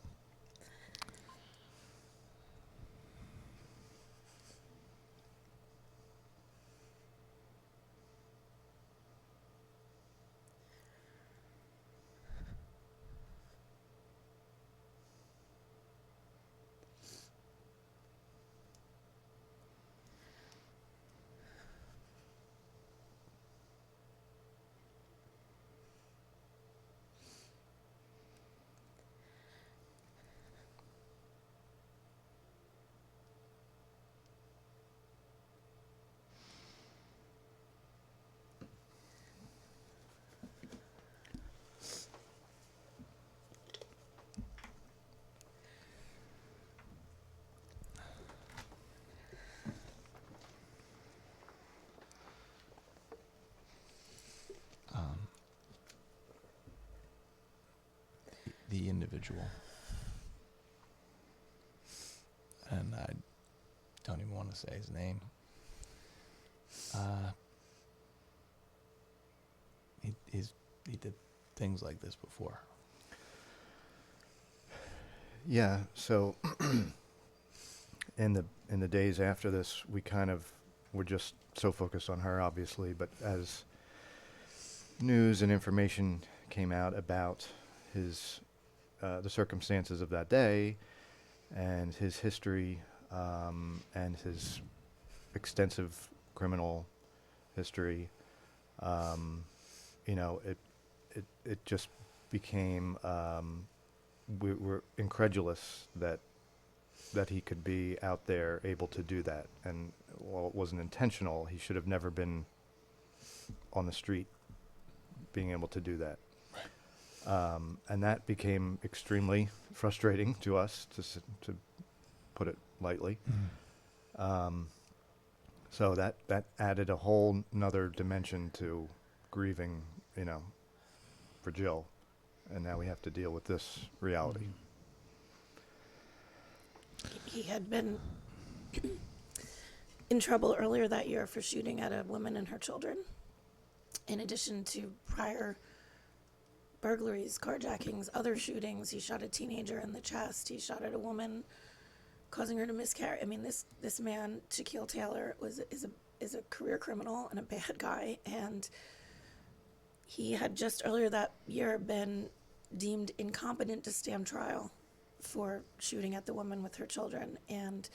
The individual, and I don't even want to say his name. He did things like this before. Yeah. So in the days after this, we kind of were just so focused on her, obviously. But as news and information came out about his the circumstances of that day and his history and his extensive criminal history, it just became we were incredulous that he could be out there able to do that. And while it wasn't intentional, he should have never been on the street being able to do that. And that became extremely frustrating to us, to put it lightly. Mm-hmm. So that added a whole nother dimension to grieving, for Jill. And now we have to deal with this reality. He had been in trouble earlier that year for shooting at a woman and her children, in addition to prior burglaries, carjackings, other shootings. He shot a teenager in the chest. He shot at a woman, causing her to miscarry. I mean, this man, Shaquille Taylor, is a career criminal and a bad guy, and he had just earlier that year been deemed incompetent to stand trial for shooting at the woman with her children. And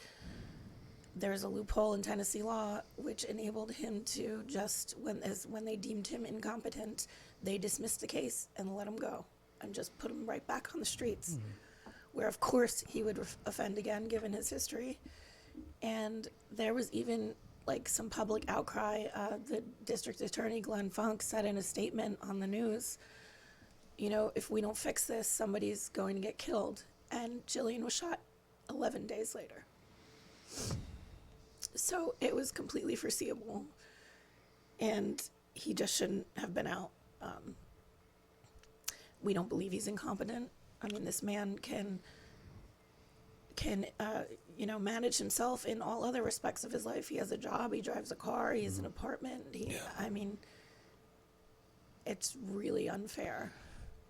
there's a loophole in Tennessee law which enabled him to just, when they deemed him incompetent, they dismissed the case and let him go and just put him right back on the streets, where of course he would offend again given his history. And there was even like some public outcry. The district attorney, Glenn Funk, said in a statement on the news, if we don't fix this, somebody's going to get killed. And Jillian was shot 11 days later. So it was completely foreseeable, and he just shouldn't have been out. We don't believe he's incompetent. I mean, this man can manage himself in all other respects of his life. He has a job, he drives a car, he has an apartment. I mean, it's really unfair.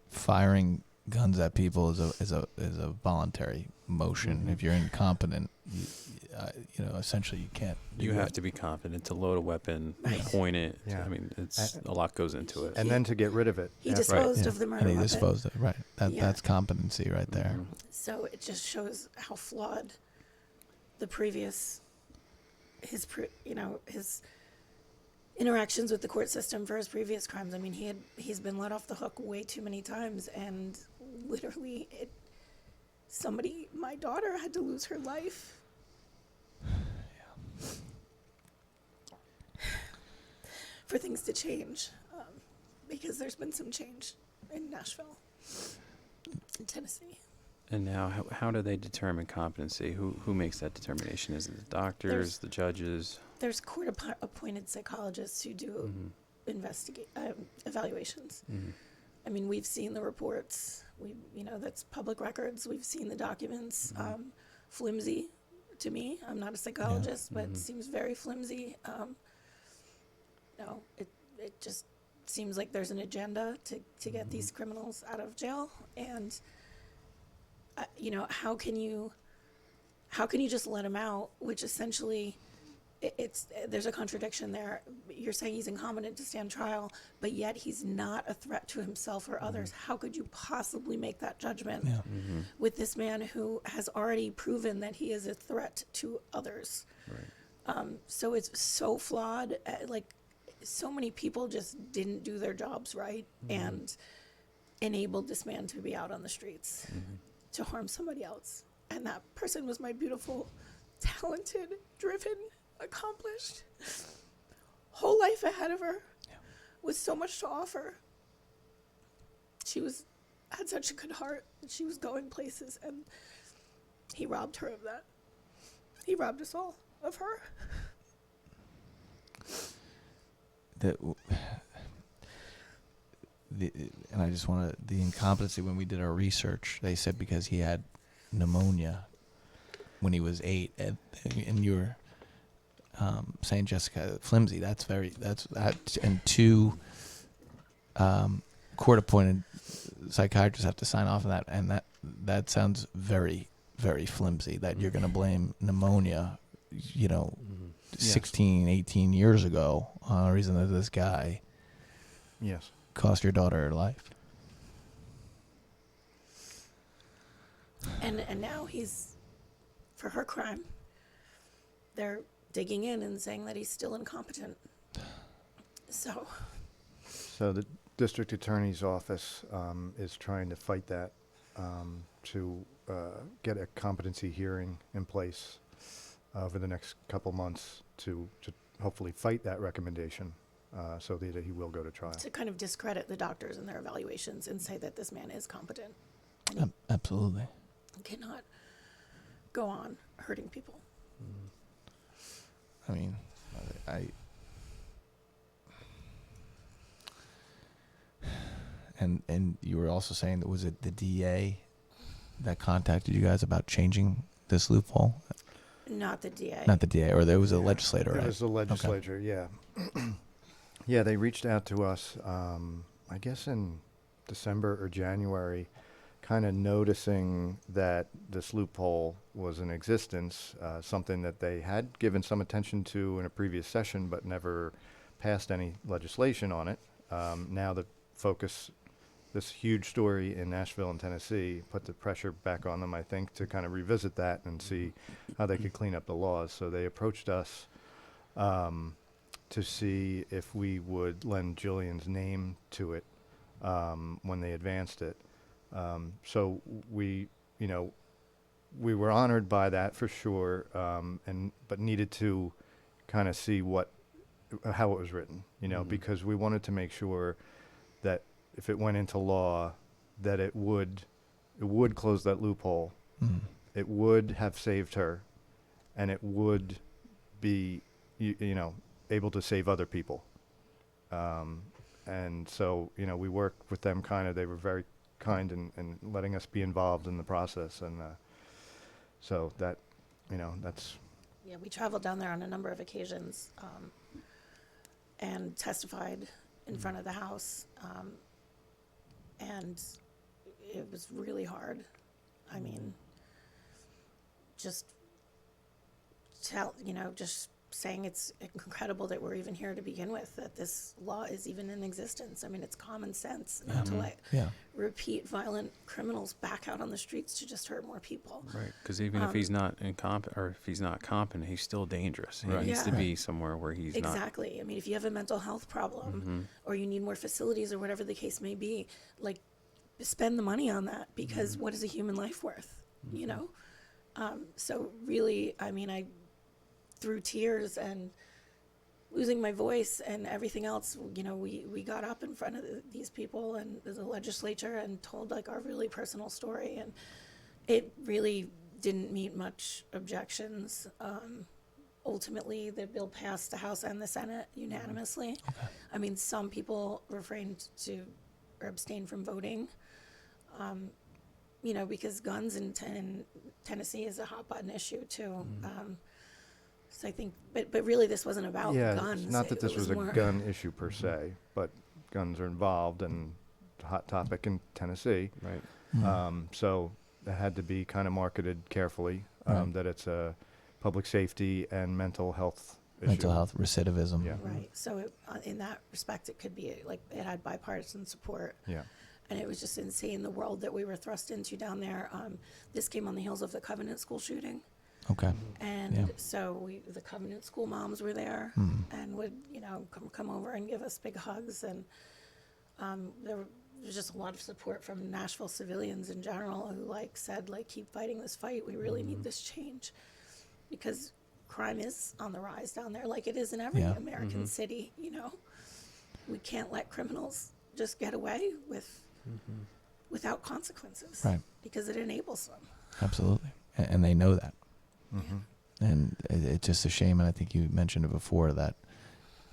Firing guns at people is a voluntary motion. If you're incompetent, essentially you can't. You have to be confident to load a weapon, point it. Yeah. I mean, it's a lot goes into it. And then to get rid of it. He after- disposed of the murder And he weapon. disposed of it. Right. That's competency right there. So it just shows how flawed the his interactions with the court system for his previous crimes. I mean, he's been let off the hook way too many times, and literally, my daughter had to lose her life. For things to change, because there's been some change in Nashville, in Tennessee. And now, how do they determine competency? Who makes that determination? Is it the doctors, the judges? There's court-appointed psychologists who do evaluations. I mean, we've seen the reports. That's public records. We've seen the documents. Flimsy to me. I'm not a psychologist, but it seems very flimsy. It just seems like there's an agenda to get these criminals out of jail. And, how can you just let him out, which essentially there's a contradiction there. You're saying he's incompetent to stand trial, but yet he's not a threat to himself or others. How could you possibly make that judgment with this man who has already proven that he is a threat to others? Right. So it's so flawed. So many people just didn't do their jobs right and enabled this man to be out on the streets to harm somebody else. And that person was my beautiful, talented, driven, accomplished, whole life ahead of her with so much to offer. She had such a good heart, and she was going places, and he robbed her of that. He robbed us all of her. And I just want the incompetency. When we did our research, they said because he had pneumonia when he was 8, and you were saying, Jessica, flimsy. And 2 court-appointed psychiatrists have to sign off on that, and that sounds very, very flimsy. That you're going to blame pneumonia, 16, 18 years ago on the reason that this guy cost your daughter her life. And now for her crime, they're digging in and saying that he's still incompetent. So the district attorney's office is trying to fight that to get a competency hearing in place over the next couple months to hopefully fight that recommendation so that he will go to trial. To kind of discredit the doctors and their evaluations and say that this man is competent. Absolutely. Cannot go on hurting people. I mean, and you were also saying that, was it the DA that contacted you guys about changing this loophole? Not the DA. Not the DA, or there was a legislator, right? It was the legislature, yeah. Yeah, they reached out to us, I guess in December or January, kind of noticing that this loophole was in existence, something that they had given some attention to in a previous session, but never passed any legislation on it. Now the focus, this huge story in Nashville and Tennessee, put the pressure back on them, I think, to kind of revisit that and see how they could clean up the laws. So they approached us to see if we would lend Jillian's name to it when they advanced it. So we were honored by that for sure, but needed to kind of see how it was written, because we wanted to make sure that if it went into law, that it would close that loophole. It would have saved her, and it would be, able to save other people. And so, we worked with them they were very kind in letting us be involved in the process. And so that, that's... Yeah, we traveled down there on a number of occasions and testified in front of the House. And it was really hard. I mean, just just saying it's incredible that we're even here to begin with, that this law is even in existence. I mean, it's common sense not to let repeat violent criminals back out on the streets to just hurt more people. Right, because even if he's not incompetent, or if he's not competent, he's still dangerous. He Right. needs to be somewhere where he's not. Exactly. I mean, if you have a mental health problem or you need more facilities or whatever the case may be, like, spend the money on that, because what is a human life worth, you know? So really, I mean, through tears and losing my voice and everything else, you know, we got up in front of these people and the legislature and told like our really personal story, and it really didn't meet much objections. Ultimately, the bill passed the House and the Senate unanimously. Okay. I mean, some people refrained to or abstained from voting, you know, because guns in Tennessee is a hot button issue too. So I think, but really this wasn't about guns. It's not that this was a more gun issue per se, but guns are involved and it's a hot topic in Tennessee. Right. So it had to be kind of marketed carefully, that it's a public safety and mental health issue. Mental health, recidivism. Yeah. Right. So in that respect, it could be like it had bipartisan support. Yeah. And it was just insane, the world that we were thrust into down there. This came on the heels of the Covenant School shooting. Okay. And so the Covenant School moms were there and would, you know, come over and give us big hugs. And there was just a lot of support from Nashville civilians in general who like said, like, keep fighting this fight. We really need this change, because crime is on the rise down there, like it is in every American city. You know, we can't let criminals just get away without consequences, Right. because it enables them. Absolutely. And they know that. And it's just a shame, and I think you mentioned it before, that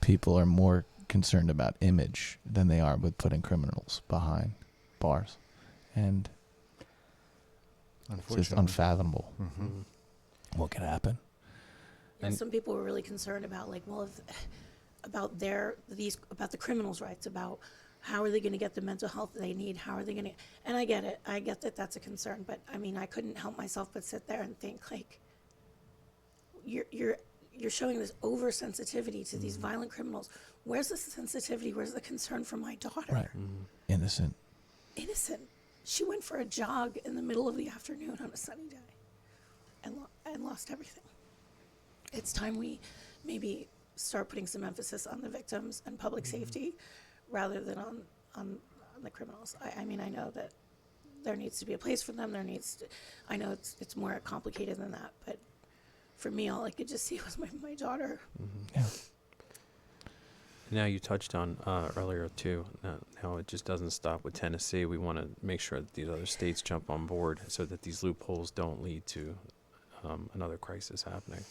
people are more concerned about image than they are with putting criminals behind bars. And it's just unfathomable what could happen. And some people were really concerned about, like, well, about the criminals' rights, about how are they going to get the mental health they need? How are they going to? And I get it. I get that that's a concern. But I mean, I couldn't help myself but sit there and think, like, you're showing this oversensitivity to these violent criminals. Where's the sensitivity? Where's the concern for my daughter? Right. Innocent. She went for a jog in the middle of the afternoon on a sunny day and lost everything. It's time we maybe start putting some emphasis on the victims and public safety rather than on the criminals. I mean, I know that there needs to be a place for them. I know it's more complicated than that, but for me, all I could just see was my daughter. Yeah. Now, you touched on earlier too, how it just doesn't stop with Tennessee. We want to make sure that these other states jump on board so that these loopholes don't lead to another crisis happening.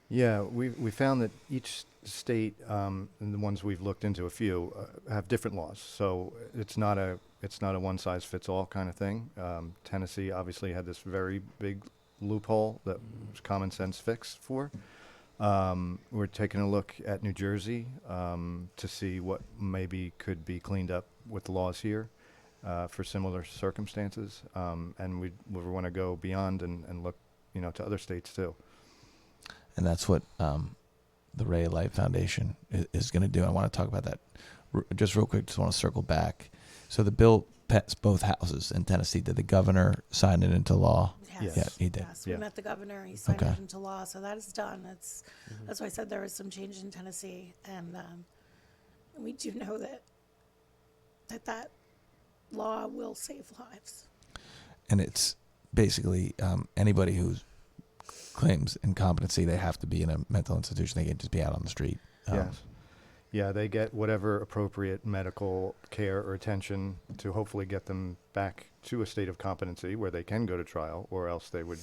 Yeah, we found that each state, and the ones we've looked into, a few, have different laws. So it's not a one size fits all kind of thing. Tennessee obviously had this very big loophole that was common sense fix for. We're taking a look at New Jersey to see what maybe could be cleaned up with the laws here for similar circumstances, and we want to go beyond and look, you know, to other states too. And that's what the Ray of Light Foundation is going to do. I want to talk about that just real quick. Just want to circle back. So the bill passed both houses in Tennessee. Did the governor sign it into law? Yes. Yeah, he did. Yes, we met the governor. He signed Okay. it into law, so that is done. That's why I said there was some change in Tennessee, and we do know that law will save lives. And it's basically anybody who claims incompetency, they have to be in a mental institution. They can't just be out on the street. Yes. Yeah, they get whatever appropriate medical care or attention to hopefully get them back to a state of competency where they can go to trial, or else they would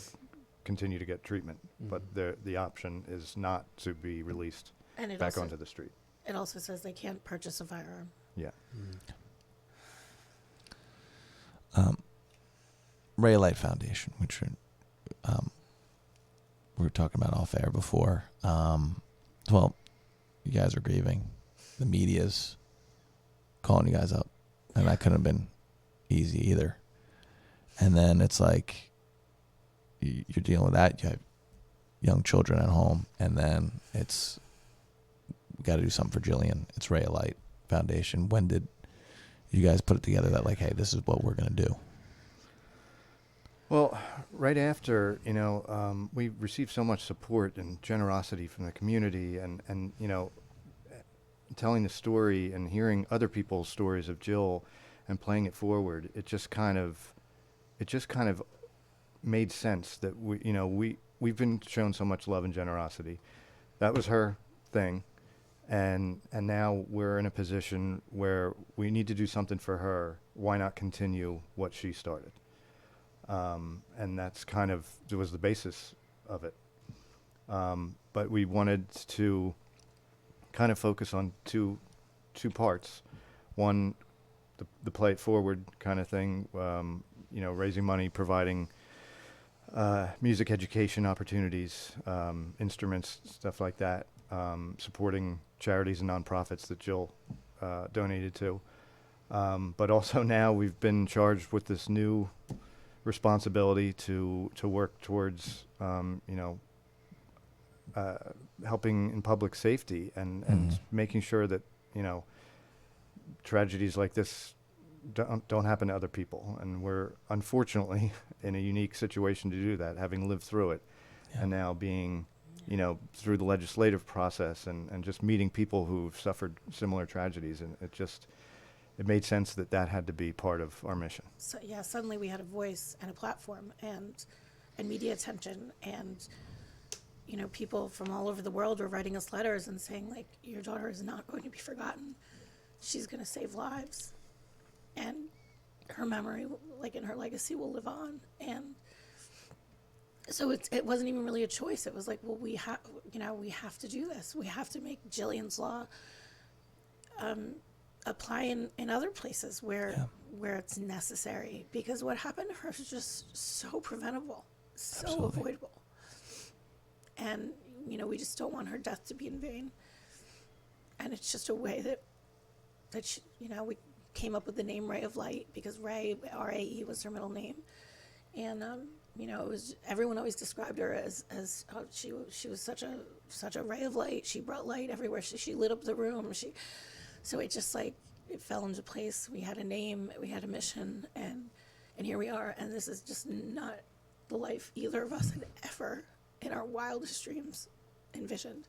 continue to get treatment. But the option is not to be released And it back also, onto the street. It also says they can't purchase a firearm. Yeah. Ray of Light Foundation, which we were talking about off air before. Well, you guys are grieving. The media's calling you guys up, and that couldn't have been easy either. And then it's like, you're dealing with that. You have young children at home, and then it's got to do something for Jillian. It's Ray of Light Foundation. When did you guys put it together that like, hey, this is what we're gonna do? Well, right after, we received so much support and generosity from the community, and telling the story and hearing other people's stories of Jill and playing it forward, it just kind of made sense that we've been shown so much love and generosity. That was her thing, and now we're in a position where we need to do something for her. Why not continue what she started? And that's it was the basis of it. But we wanted to kind of focus on two parts. One, the play it forward kind of thing, raising money, providing music education opportunities, instruments, stuff like that, supporting charities and nonprofits that Jill donated to. But also now we've been charged with this new responsibility to work towards helping in public safety and making sure that tragedies like this don't happen to other people. And we're unfortunately in a unique situation to do that, having lived through it, and now being through the legislative process and just meeting people who've suffered similar tragedies, and it made sense that had to be part of our mission. So yeah, suddenly we had a voice and a platform and media attention, and people from all over the world were writing us letters and saying, like, your daughter is not going to be forgotten. She's going to save lives, and her memory, and her legacy, will live on. And so it wasn't even really a choice. It was like, well, we have to do this. We have to make Jillian's Law apply in other places where it's necessary, because what happened to her is just so preventable, so Absolutely. avoidable. And, we just don't want her death to be in vain. And it's just a way that she, we came up with the name Ray of Light, because Ray, R-A-E, was her middle name. And, it was, everyone always described her as she was such a ray of light. She brought light everywhere. She lit up the room. So it just it fell into place. We had a name, we had a mission, and here we are. And this is just not the life either of us had ever in our wildest dreams envisioned.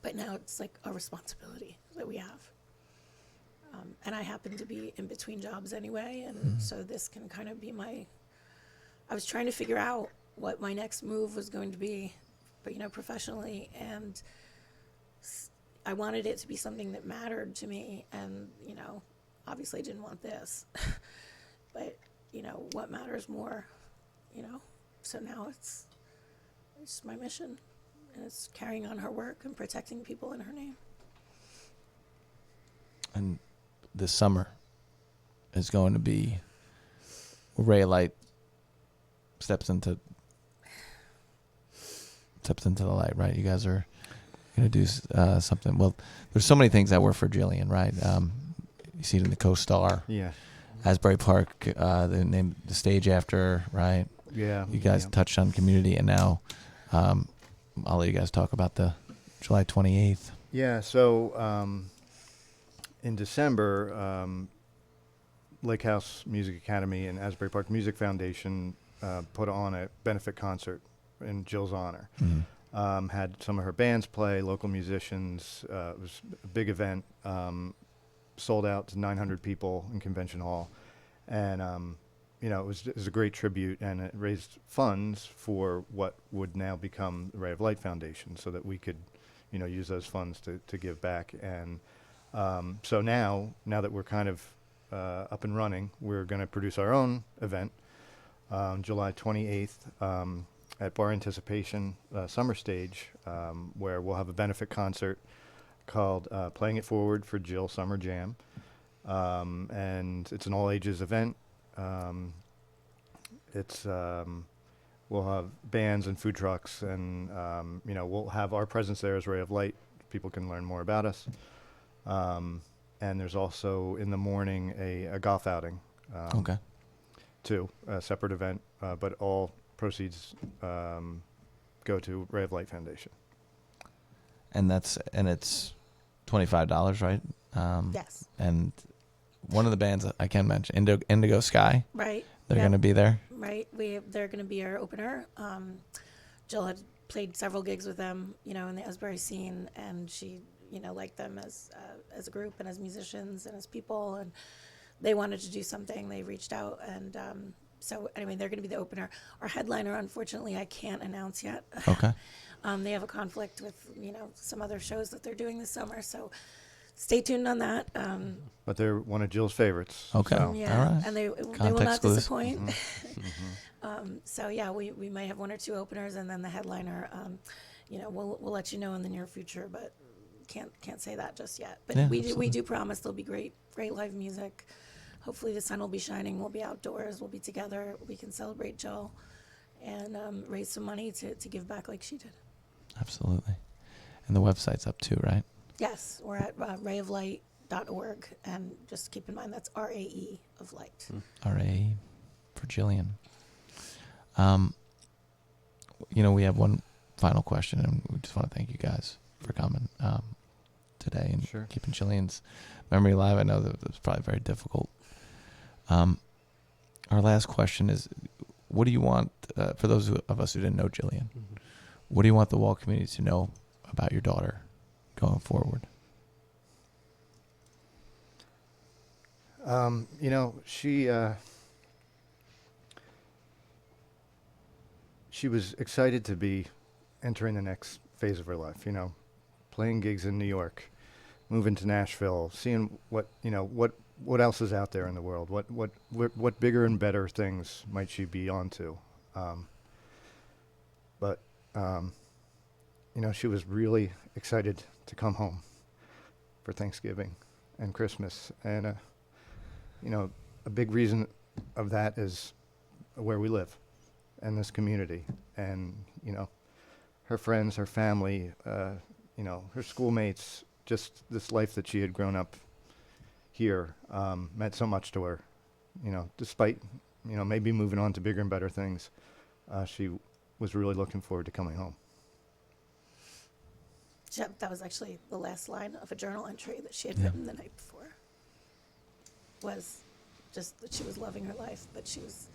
But now it's like a responsibility that we have. And I happen to be in between jobs anyway, and so this can kind of be I was trying to figure out what my next move was going to be, but professionally, and I wanted it to be something that mattered to me, and obviously I didn't want this, but what matters more, so now it's my mission, and it's carrying on her work and protecting people in her name. And this summer is going to be Ray of Light steps into the light, right? You guys are going to do something. Well, there's so many things that work for Jillian, right? You see it in the Co-Star. Yeah. Asbury Park, they named the stage after her, right? Yeah. You guys touched on community, and now I'll let you guys talk about the July 28th. Yeah, so in December, Lake House Music Academy and Asbury Park Music Foundation put on a benefit concert in Jill's honor. Mm-hmm. Had some of her bands play, local musicians. It was a big event, sold out to 900 people in Convention Hall. And, it was a great tribute, and it raised funds for what would now become the Ray of Light Foundation, so that we could, use those funds to give back. And so now that we're kind of up and running, we're going to produce our own event July 28th at Bar Anticipation Summer Stage, where we'll have a benefit concert called Playing It Forward for Jill Summer Jam. And it's an all-ages event. We'll have bands and food trucks, and we'll have our presence there as Ray of Light. People can learn more about us. And there's also in the morning a golf outing. Okay. Too, a separate event, but all proceeds go to Ray of Light Foundation. And it's $25, right? Yes. And one of the bands I can mention, Indigo Sky, Right. they're Yep. going to be there. Right. They're going to be our opener. Jill had played several gigs with them, in the Asbury scene, and she, liked them as a group and as musicians and as people, and they wanted to do something. They reached out, and so anyway, they're going to be the opener. Our headliner, unfortunately, I can't announce yet. Okay. They have a conflict with, some other shows that they're doing this summer, so stay tuned on that. But they're one of Jill's favorites. Okay. So. Yeah, All right. and they will Context not clues. disappoint. Mm-hmm. So yeah, we might have one or two openers, and then the headliner. We'll let you know in the near future, but can't say that just yet. But Yeah, we do promise there'll be great live music. Hopefully the sun will be shining. We'll be outdoors. We'll be together. We can celebrate Jill, and raise some money to give back like she did. Absolutely. And the website's up too, right? Yes, we're at rayoflight.org, and just keep in mind that's RAE of light. RA for Jillian. We have one final question, and we just want to thank you guys for coming today and Sure. keeping Jillian's memory alive. I know that it was probably very difficult. Our last question is, what do you want, for those of us who didn't know Jillian, what do you want the Wall community to know about your daughter going forward? She was excited to be entering the next phase of her life, playing gigs in New York, moving to Nashville, seeing what else is out there in the world, what bigger and better things might she be onto. But she was really excited to come home for Thanksgiving and Christmas. And, a big reason of that is where we live and this community. And, her friends, her family, her schoolmates, just this life that she had grown up here meant so much to her. Despite, maybe moving on to bigger and better things, she was really looking forward to coming home. That was actually the last line of a journal entry that she had Yeah. written the night before. Was just that she was loving her life, but she was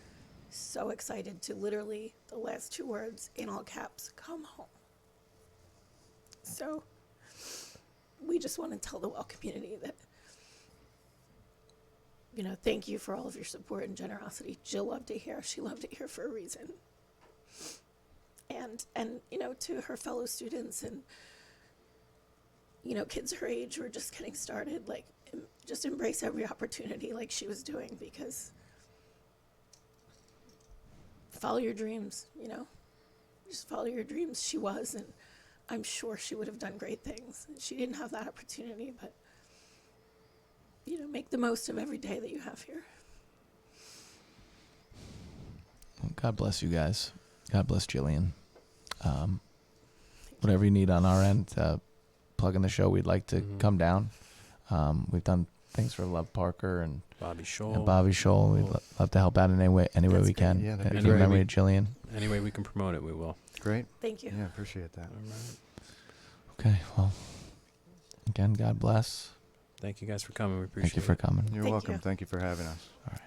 so excited to literally, the last two words in all caps, come home. So we just want to tell the Well community that, thank you for all of your support and generosity. Jill loved it here. She loved it here for a reason. And to her fellow students and, kids her age who are just getting started, just embrace every opportunity like she was doing, because follow your dreams, just follow your dreams. She was, and I'm sure she would have done great things. She didn't have that opportunity, but, make the most of every day that you have here. God bless you guys. God bless Jillian. Whatever you need on our end, plug in the show. We'd like to come down. We've done things for Love Parker and Bobby Scholl. We'd love to help out in any way That's we great. can. Yeah, that'd be in great. memory of Jillian. Any way we can promote it, we will. Great. Thank you. Yeah, appreciate that. All right. Okay, well, again, God bless. Thank you guys for coming. We appreciate Thank you for it. coming. You're Thank welcome. you. Thank you for having us. All right.